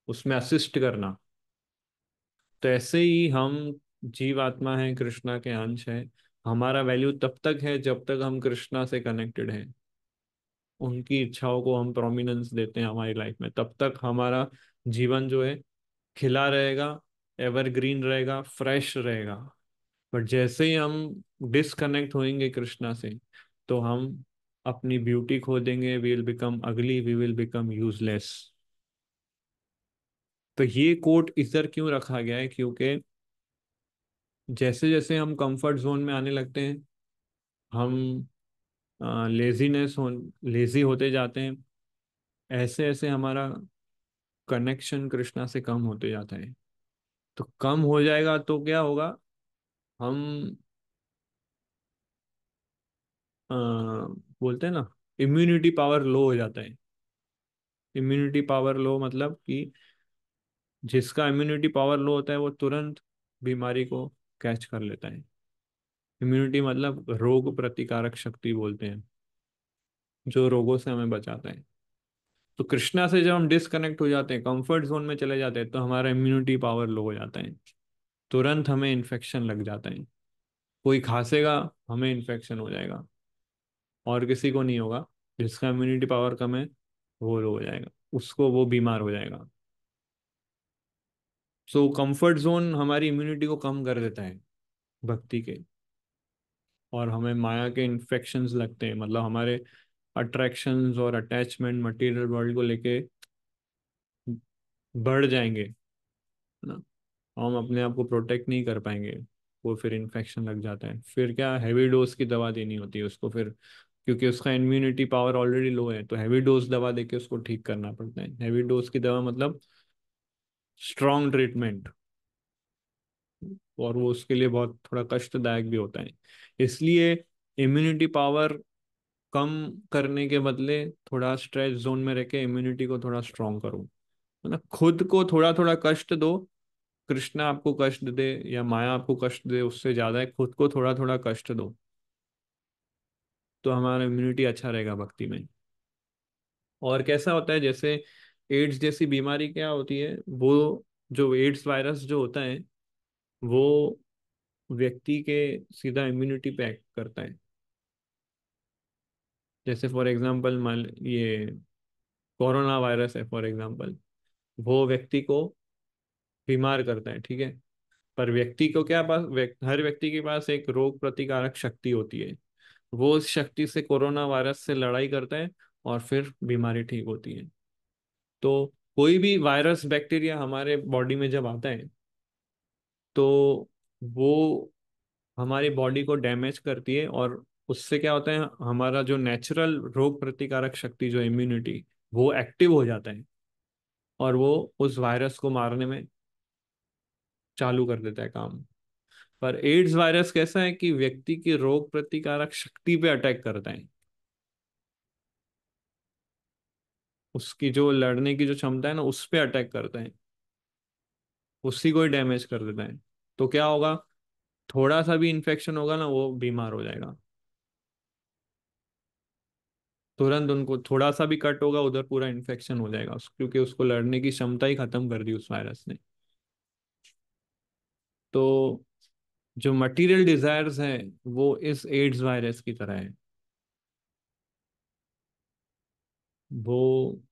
Speaker 1: उसमें असिस्ट करना। तो ऐसे ही हम जीवात्मा हैं, कृष्णा के अंश हैं। हमारा वैल्यू तब तक है जब तक हम कृष्णा से कनेक्टेड हैं, उनकी इच्छाओं को हम प्रोमिनेंस देते हैं हमारी लाइफ में, तब तक हमारा जीवन जो है खिला रहेगा, एवरग्रीन रहेगा, फ्रेश रहेगा। बट जैसे ही हम डिसकनेक्ट होंगे कृष्णा से, तो हम अपनी ब्यूटी खो देंगे, वी विल बिकम अगली, वी विल बिकम यूजलेस। तो ये कोट इधर क्यों रखा गया है? क्योंकि जैसे जैसे हम कंफर्ट जोन में आने लगते हैं, हम लेजीनेस हो लेजी होते जाते हैं, ऐसे ऐसे हमारा कनेक्शन कृष्णा से कम होते जाता है। तो कम हो जाएगा तो क्या होगा? हम अ, बोलते हैं ना, इम्यूनिटी पावर लो हो जाता है। इम्यूनिटी पावर लो मतलब कि जिसका इम्यूनिटी पावर लो होता है वो तुरंत बीमारी को कैच कर लेता है। इम्यूनिटी मतलब रोग प्रतिकारक शक्ति बोलते हैं, जो रोगों से हमें बचाता है। तो कृष्णा से जब हम डिस्कनेक्ट हो जाते हैं, कंफर्ट जोन में चले जाते हैं, तो हमारा इम्यूनिटी पावर लो हो जाता है। तुरंत हमें इन्फेक्शन लग जाता है। कोई खांसेगा, हमें इन्फेक्शन हो जाएगा, और किसी को नहीं होगा। जिसका इम्यूनिटी पावर कम है वो लो हो जाएगा, उसको वो बीमार हो जाएगा। सो कंफर्ट जोन हमारी इम्यूनिटी को कम कर देता है भक्ति के, और हमें माया के इन्फेक्शंस लगते हैं, मतलब हमारे अट्रैक्शंस और अटैचमेंट मटेरियल वर्ल्ड को लेके बढ़ जाएंगे, है ना। हम अपने आप को प्रोटेक्ट नहीं कर पाएंगे, वो फिर इन्फेक्शन लग जाता है। फिर क्या, हैवी डोज की दवा देनी होती है उसको फिर, क्योंकि उसका इम्यूनिटी पावर ऑलरेडी लो है, तो हैवी डोज दवा देके उसको ठीक करना पड़ता है। हैवी डोज की दवा मतलब स्ट्रॉन्ग ट्रीटमेंट, और वो उसके लिए बहुत थोड़ा कष्टदायक भी होता है। इसलिए इम्यूनिटी पावर कम करने के बदले थोड़ा स्ट्रेस जोन में रह के इम्यूनिटी को थोड़ा स्ट्रॉन्ग करो, है ना। खुद को थोड़ा थोड़ा कष्ट दो। कृष्णा आपको कष्ट दे या माया आपको कष्ट दे, उससे ज्यादा है खुद को थोड़ा थोड़ा कष्ट दो, तो हमारा इम्यूनिटी अच्छा रहेगा भक्ति में। और कैसा होता है, जैसे एड्स जैसी बीमारी क्या होती है, वो जो एड्स वायरस जो होता है, वो व्यक्ति के सीधा इम्यूनिटी पे एक्ट करता है। जैसे फॉर एग्जांपल मान ये कोरोना वायरस है फॉर एग्जांपल, वो व्यक्ति को बीमार करता है, ठीक है। पर व्यक्ति को क्या पास हर व्यक्ति के पास एक रोग प्रतिकारक शक्ति होती है। वो उस शक्ति से कोरोना वायरस से लड़ाई करता है, और फिर बीमारी ठीक होती है। तो कोई भी वायरस बैक्टीरिया हमारे बॉडी में जब आता है, तो वो हमारी बॉडी को डैमेज करती है, और उससे क्या होता है, हमारा जो नेचुरल रोग प्रतिकारक शक्ति जो इम्यूनिटी, वो एक्टिव हो जाता है, और वो उस वायरस को मारने में चालू कर देता है काम। पर एड्स वायरस कैसा है कि व्यक्ति की रोग प्रतिकारक शक्ति पे अटैक करता है, उसकी जो लड़ने की जो क्षमता है ना, उस पे अटैक करता है, उसी को ही डैमेज कर देता है। तो क्या होगा, थोड़ा सा भी इन्फेक्शन होगा ना, वो बीमार हो जाएगा तुरंत। उनको थोड़ा सा भी कट होगा उधर, पूरा इन्फेक्शन हो जाएगा क्योंकि उसको लड़ने की क्षमता ही खत्म कर दी उस वायरस ने। तो जो मटेरियल डिजायर्स हैं, वो इस एड्स वायरस की तरह है। वो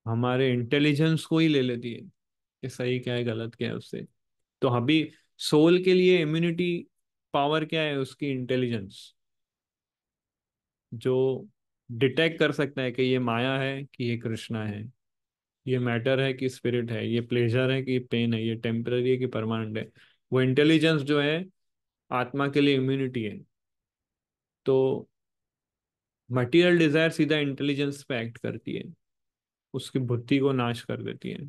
Speaker 1: हमारे इंटेलिजेंस को ही ले लेती है कि सही क्या है गलत क्या है उससे। तो अभी सोल के लिए इम्यूनिटी पावर क्या है? उसकी इंटेलिजेंस। जो डिटेक्ट कर सकता है कि ये माया है कि ये कृष्णा है, ये मैटर है कि स्पिरिट है, ये प्लेजर है कि पेन है, ये टेम्पररी है कि परमानेंट है। वो इंटेलिजेंस जो है आत्मा के लिए इम्यूनिटी है। तो मटेरियल डिजायर सीधा इंटेलिजेंस पे एक्ट करती है, उसकी बुद्धि को नाश कर देती है।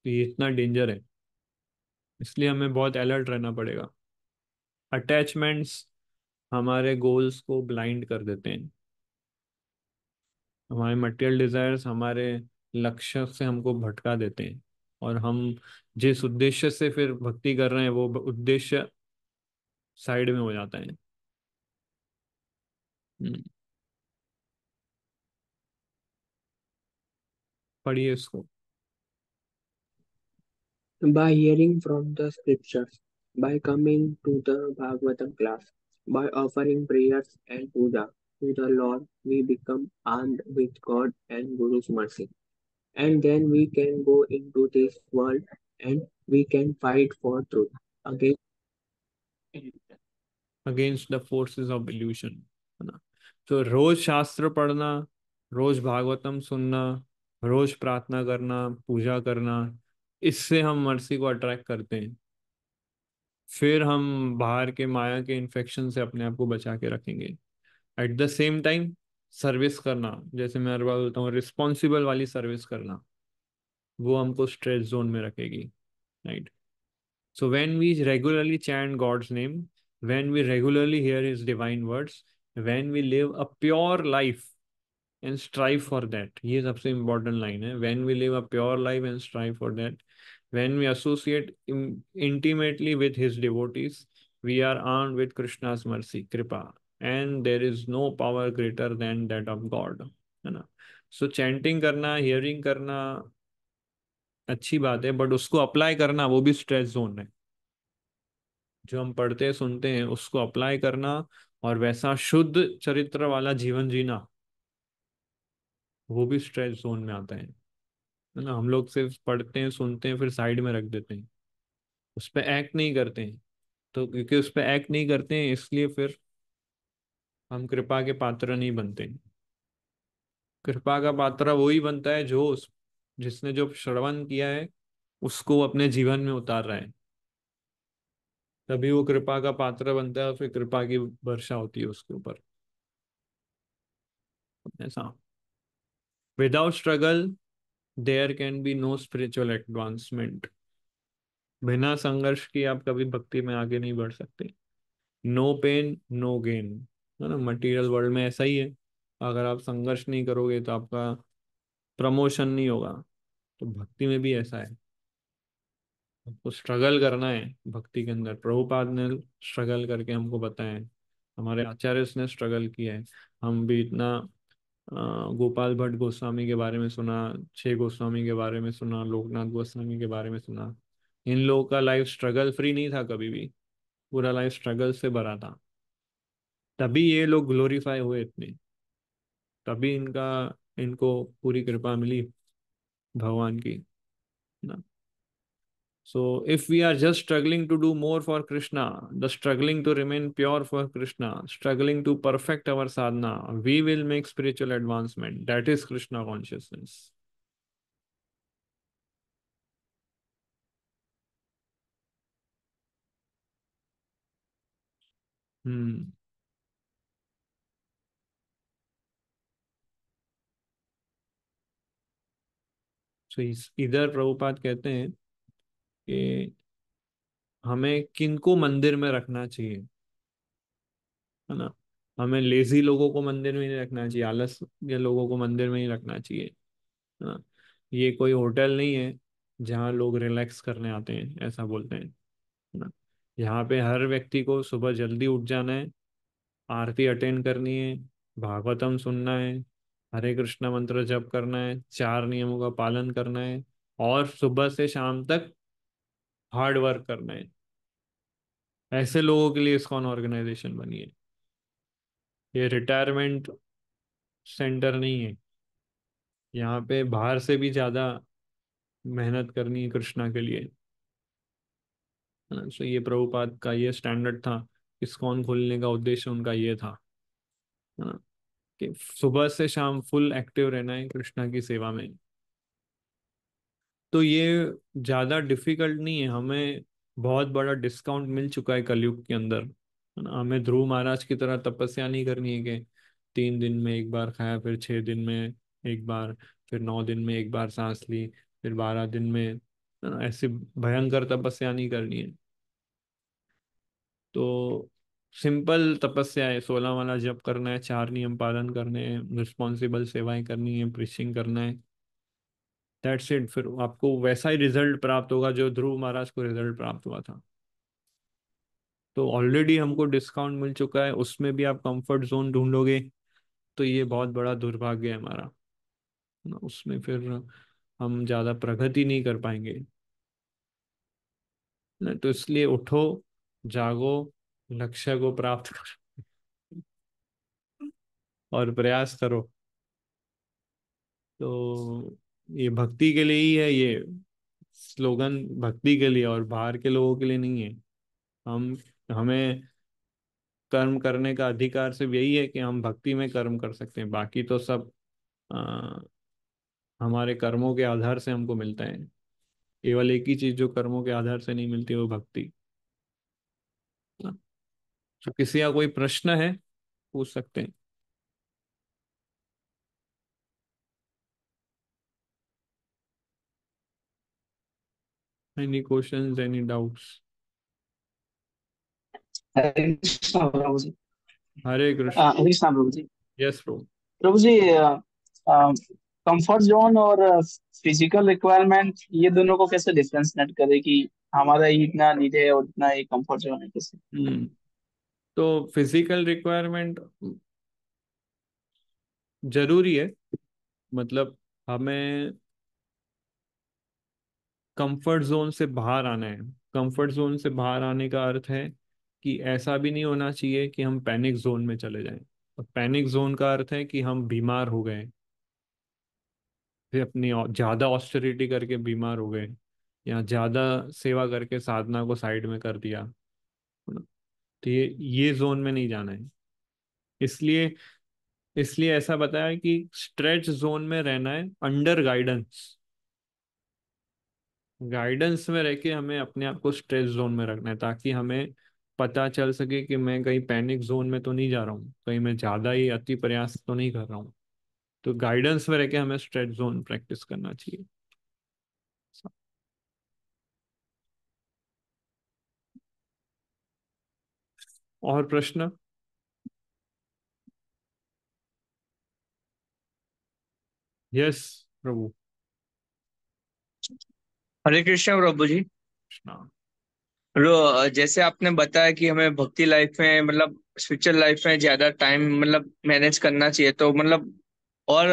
Speaker 1: तो ये इतना डेंजर है, इसलिए हमें बहुत अलर्ट रहना पड़ेगा। अटैचमेंट्स हमारे गोल्स को ब्लाइंड कर देते हैं। हमारे मटेरियल डिजायर्स हमारे लक्ष्य से हमको भटका देते हैं, और हम जिस उद्देश्य से फिर भक्ति कर रहे हैं वो उद्देश्य साइड में हो जाता है। हम्म, पढ़िए इसको।
Speaker 2: By hearing from the scriptures, by coming to the Bhagavatam class, by offering prayers and puja to the Lord, we become armed with God and Guru's mercy. And then we can go into this world and we can fight for truth against illusion.
Speaker 1: Against the forces of evolution, है ना। तो रोज शास्त्र पढ़ना, रोज भागवतम सुनना, रोज प्रार्थना करना, पूजा करना, इससे हम मर्सी को अट्रैक्ट करते हैं। फिर हम बाहर के माया के इन्फेक्शन से अपने आप को बचा के रखेंगे। At the same time service करना, जैसे मैं हर बार बोलता हूँ, रिस्पॉन्सिबल वाली सर्विस करना, वो हमको स्ट्रेस जोन में रखेगी, right. So when we regularly chant God's name, when we regularly hear His divine words, when we live a pure life and strive for that, ये सबसे important line है। When we live a pure life and strive for that, when we associate intimately with His devotees, we are armed with Krishna's mercy, kripa, and there is no power greater than that of God, है ना। So chanting करना, hearing करना अच्छी बात है, but उसको apply करना वो भी स्ट्रेस जोन है। जो हम पढ़ते सुनते हैं उसको अप्लाई करना और वैसा शुद्ध चरित्र वाला जीवन जीना, वो भी स्ट्रेस जोन में आता है ना। हम लोग सिर्फ पढ़ते हैं सुनते हैं फिर साइड में रख देते हैं, उस पर एक्ट नहीं करते हैं। तो क्योंकि उस पर एक्ट नहीं करते हैं इसलिए फिर हम कृपा के पात्र नहीं बनते। कृपा का पात्र वही बनता है जो जिसने जो श्रवण किया है उसको वो अपने जीवन में उतार रहा है, तभी वो कृपा का पात्र बनता है और फिर कृपा की वर्षा होती है उसके ऊपर, ऐसा। Without struggle there can be no spiritual advancement. बिना संघर्ष के आप कभी भक्ति में आगे नहीं बढ़ सकते। नो पेन नो गेन, है ना। मटेरियल वर्ल्ड में ऐसा ही है, अगर आप संघर्ष नहीं करोगे तो आपका प्रमोशन नहीं होगा। तो भक्ति में भी ऐसा है, आपको स्ट्रगल करना है भक्ति के अंदर। प्रभुपाद ने स्ट्रगल करके हमको बताया है, हमारे आचार्य ने स्ट्रगल किया है। हम भी इतना गोपाल भट्ट गोस्वामी के बारे में सुना, छह गोस्वामी के बारे में सुना, लोकनाथ गोस्वामी के बारे में सुना। इन लोगों का लाइफ स्ट्रगल फ्री नहीं था कभी भी, पूरा लाइफ स्ट्रगल से भरा था। तभी ये लोग ग्लोरीफाई हुए इतने, तभी इनका इनको पूरी कृपा मिली भगवान की ना। So if we are just struggling to do more for Krishna, the struggling to remain pure for Krishna, struggling to perfect our sadhana, we will make spiritual advancement. That is Krishna consciousness. हम्म। तो इधर प्रभुपाद कहते हैं कि हमें किनको मंदिर में रखना चाहिए, है ना। हमें लेजी लोगों को मंदिर में नहीं रखना चाहिए, आलस के लोगों को मंदिर में नहीं रखना चाहिए, है ना। ये कोई होटल नहीं है जहाँ लोग रिलैक्स करने आते हैं, ऐसा बोलते हैं, है ना। यहाँ पे हर व्यक्ति को सुबह जल्दी उठ जाना है, आरती अटेंड करनी है, भागवतम सुनना है, हरे कृष्णा मंत्र जप करना है, चार नियमों का पालन करना है, और सुबह से शाम तक हार्ड वर्क करना है। ऐसे लोगों के लिए इस्कॉन ऑर्गेनाइजेशन बनी है। ये रिटायरमेंट सेंटर नहीं है, यहाँ पे बाहर से भी ज्यादा मेहनत करनी है कृष्णा के लिए, है ना। सो ये प्रभुपाद का ये स्टैंडर्ड था इस्कॉन खोलने का उद्देश्य उनका ये था, है ना, कि सुबह से शाम फुल एक्टिव रहना है कृष्णा की सेवा में। तो ये ज्यादा डिफिकल्ट नहीं है, हमें बहुत बड़ा डिस्काउंट मिल चुका है कलयुग के अंदर, है ना। हमें ध्रुव महाराज की तरह तपस्या नहीं करनी है कि 3 दिन में एक बार खाया, फिर 6 दिन में एक बार, फिर 9 दिन में एक बार सांस ली, फिर 12 दिन में, है ना। ऐसी भयंकर तपस्या नहीं करनी है। तो सिंपल तपस्या है, 16 वाला जप करना है, 4 नियम पालन करने हैं, रिस्पॉन्सिबल सेवाएं करनी है, प्रीचिंग करना है, दैट्स इट। फिर आपको वैसा ही रिजल्ट प्राप्त होगा जो ध्रुव महाराज को रिजल्ट प्राप्त हुआ था। तो ऑलरेडी हमको डिस्काउंट मिल चुका है, उसमें भी आप कंफर्ट जोन ढूंढोगे तो ये बहुत बड़ा दुर्भाग्य है हमारा, है ना। उसमें फिर हम ज्यादा प्रगति नहीं कर पाएंगे ना। तो इसलिए उठो, जागो, लक्ष्य को प्राप्त करो और प्रयास करो। तो ये भक्ति के लिए ही है, ये स्लोगन भक्ति के लिए, और बाहर के लोगों के लिए नहीं है। हम हमें कर्म करने का अधिकार सिर्फ यही है कि हम भक्ति में कर्म कर सकते हैं, बाकी तो सब आ, हमारे कर्मों के आधार से हमको मिलता है। केवल एक ही चीज जो कर्मों के आधार से नहीं मिलती, वो भक्ति, है ना। तो किसी का कोई प्रश्न है, पूछ सकते हैं। Any questions, any doubts?
Speaker 4: Hare Krishna प्रभु जी।
Speaker 1: हरे कृष्ण।
Speaker 4: हरे कृष्णा प्रभु जी।
Speaker 1: Yes bro.
Speaker 4: प्रभु जी, कंफर्ट जोन और फिजिकल रिक्वायरमेंट, ये दोनों को कैसे डिफरेंशिएट करें कि हमारा ही इतना नीड है और इतना ही कंफर्ट जोन है, कैसे?
Speaker 1: तो फिजिकल रिक्वायरमेंट जरूरी है, मतलब हमें कंफर्ट जोन से बाहर आना है। कंफर्ट जोन से बाहर आने का अर्थ है कि ऐसा भी नहीं होना चाहिए कि हम पैनिक जोन में चले जाएं। और पैनिक जोन का अर्थ है कि हम बीमार हो गए, फिर अपनी ज्यादा ऑस्टेरिटी करके बीमार हो गए, या ज्यादा सेवा करके साधना को साइड में कर दिया, है ना। तो ये जोन में नहीं जाना है। इसलिए इसलिए ऐसा बताया कि स्ट्रेच जोन में रहना है, अंडर गाइडेंस। गाइडेंस में रह के हमें अपने आप को स्ट्रेस जोन में रखना है, ताकि हमें पता चल सके कि मैं कहीं पैनिक जोन में तो नहीं जा रहा हूँ, कहीं मैं ज्यादा ही अति प्रयास तो नहीं कर रहा हूँ। तो गाइडेंस में रह के हमें स्ट्रेस जोन प्रैक्टिस करना चाहिए। और प्रश्न? यस प्रभु।
Speaker 6: हरे कृष्ण प्रभु जी।
Speaker 1: कृष्णा।
Speaker 6: जैसे आपने बताया कि हमें भक्ति लाइफ में, मतलब स्पिरिचुअल लाइफ में ज्यादा टाइम मतलब मैनेज करना चाहिए, तो मतलब और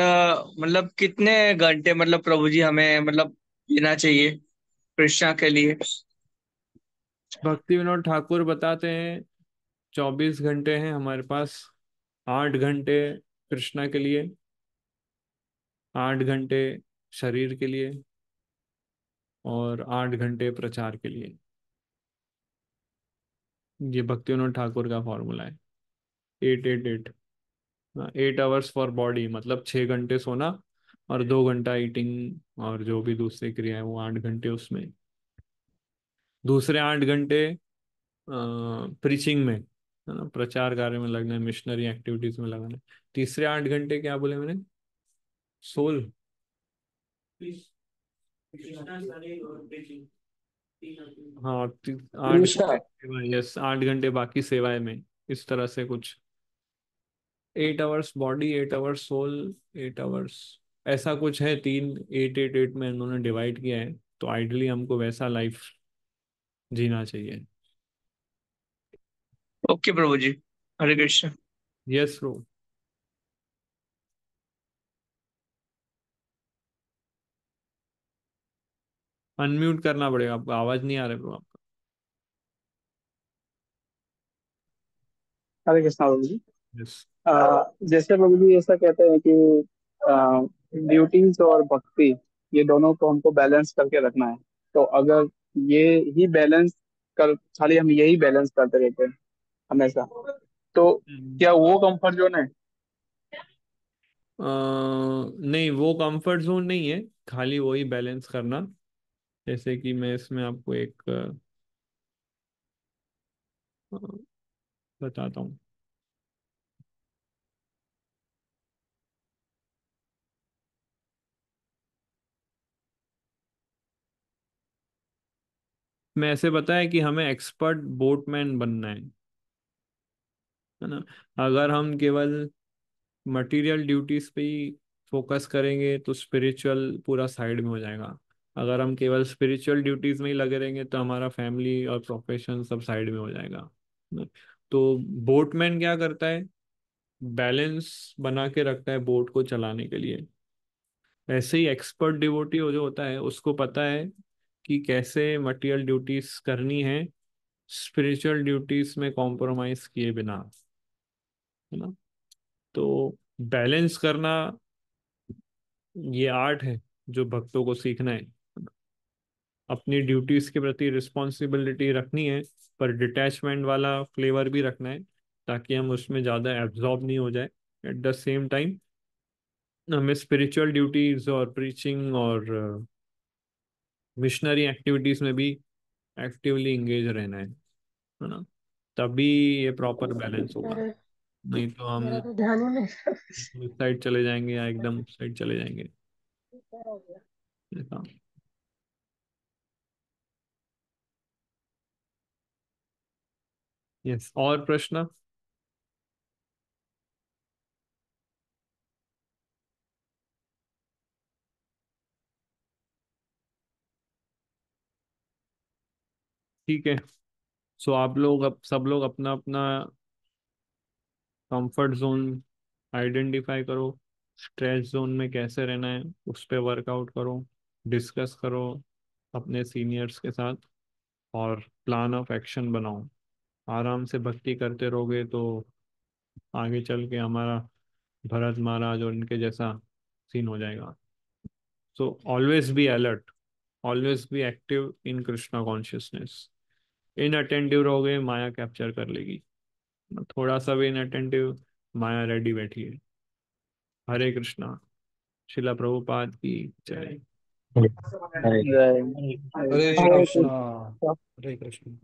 Speaker 6: मतलब कितने घंटे मतलब प्रभु जी हमें मतलब लेना चाहिए कृष्णा के लिए?
Speaker 1: भक्ति विनोद ठाकुर बताते हैं 24 घंटे हैं हमारे पास। 8 घंटे कृष्णा के लिए, 8 घंटे शरीर के लिए, और 8 घंटे प्रचार के लिए। ये भक्ति विनोद ठाकुर का फॉर्मूला है। 8 8 8। 8 आवर्स फॉर बॉडी, मतलब 6 घंटे सोना, और 2 घंटा ईटिंग, और जो भी दूसरी क्रिया है वो 8 घंटे उसमें। दूसरे 8 घंटे प्रीचिंग में, है ना, प्रचार कार्य में लगना है, मिशनरी एक्टिविटीज में लगाना है। तीसरे 8 घंटे क्या बोले मैंने? सोल। हाँ, 8 घंटे
Speaker 2: कृष्णा।
Speaker 1: सेवा, यस, 8 घंटे बाकी सेवाएं में। इस तरह से कुछ, 8 hours body, 8 hours soul, 8 hours, ऐसा कुछ है। 3 8 8 8 में उन्होंने डिवाइड किया है। तो आइडली हमको वैसा लाइफ जीना चाहिए।
Speaker 6: ओके प्रभु जी। Hare Krishna.
Speaker 1: Yes bro. Unmute करना पड़ेगा आपको, आवाज नहीं आ रहा ब्रो आपका।
Speaker 4: हरे कृष्णा प्रभु जी।
Speaker 1: यस।
Speaker 4: जैसे प्रभु जी ऐसा कहते हैं कि ड्यूटीज और भक्ति, ये दोनों को हमको बैलेंस करके रखना है। तो अगर ये ही बैलेंस कर, खाली हम यही बैलेंस करते रहते हैं, हमेशा। तो क्या वो कंफर्ट जोन है?
Speaker 1: नहीं, वो कंफर्ट जोन नहीं है, खाली वही बैलेंस करना। जैसे कि मैं इसमें आपको एक अ, बताता हूँ। मैं ऐसे बताया कि हमें एक्सपर्ट बोटमैन बनना है ना। अगर हम केवल मटेरियल ड्यूटीज पे ही फोकस करेंगे तो स्पिरिचुअल पूरा साइड में हो जाएगा। अगर हम केवल स्पिरिचुअल ड्यूटीज में ही लगे रहेंगे तो हमारा फैमिली और प्रोफेशन सब साइड में हो जाएगा ना। तो बोटमैन क्या करता है, बैलेंस बना के रखता है बोट को चलाने के लिए। ऐसे ही एक्सपर्ट डिवोटी हो जो होता है उसको पता है कि कैसे मटेरियल ड्यूटीज करनी है स्पिरिचुअल ड्यूटीज में कॉम्प्रोमाइज किए बिना, है ना। तो बैलेंस करना ये आर्ट है जो भक्तों को सीखना है। अपनी ड्यूटीज के प्रति रिस्पॉन्सिबिलिटी रखनी है, पर डिटैचमेंट वाला फ्लेवर भी रखना है, ताकि हम उसमें ज़्यादा एब्जॉर्ब नहीं हो जाए। एट द सेम टाइम हमें स्पिरिचुअल ड्यूटीज और प्रीचिंग और मिशनरी एक्टिविटीज में भी एक्टिवली इंगेज रहना है ना। तभी ये प्रॉपर बैलेंस होगा।
Speaker 2: मेरे
Speaker 1: नहीं तो हम
Speaker 2: मेरा तो ध्यान ही नहीं।
Speaker 1: इस साइड चले जाएंगे या एकदम साइड चले जाएंगे,
Speaker 2: क्या हो गया?
Speaker 1: ऐसा। यस, और प्रश्न? ठीक है। सो आप लोग, अब सब लोग अपना अपना कंफर्ट जोन आइडेंटिफाई करो, स्ट्रेस जोन में कैसे रहना है उस पर वर्कआउट करो, डिस्कस करो अपने सीनियर्स के साथ, और प्लान ऑफ एक्शन बनाओ। आराम से भक्ति करते रहोगे तो आगे चल के हमारा भरत महाराज और इनके जैसा सीन हो जाएगा। So always be alert, always be active in Krishna consciousness. Inattentive रहोगे माया कैप्चर कर लेगी, थोड़ा सा भी इनअटेंटिव, माया रेडी बैठी है। हरे कृष्णा। शिला प्रभुपाद की जय।
Speaker 7: हरे
Speaker 4: जय
Speaker 7: हरे
Speaker 4: हरे
Speaker 7: कृष्णा।
Speaker 4: कृष्ण।
Speaker 7: हरे कृष्ण।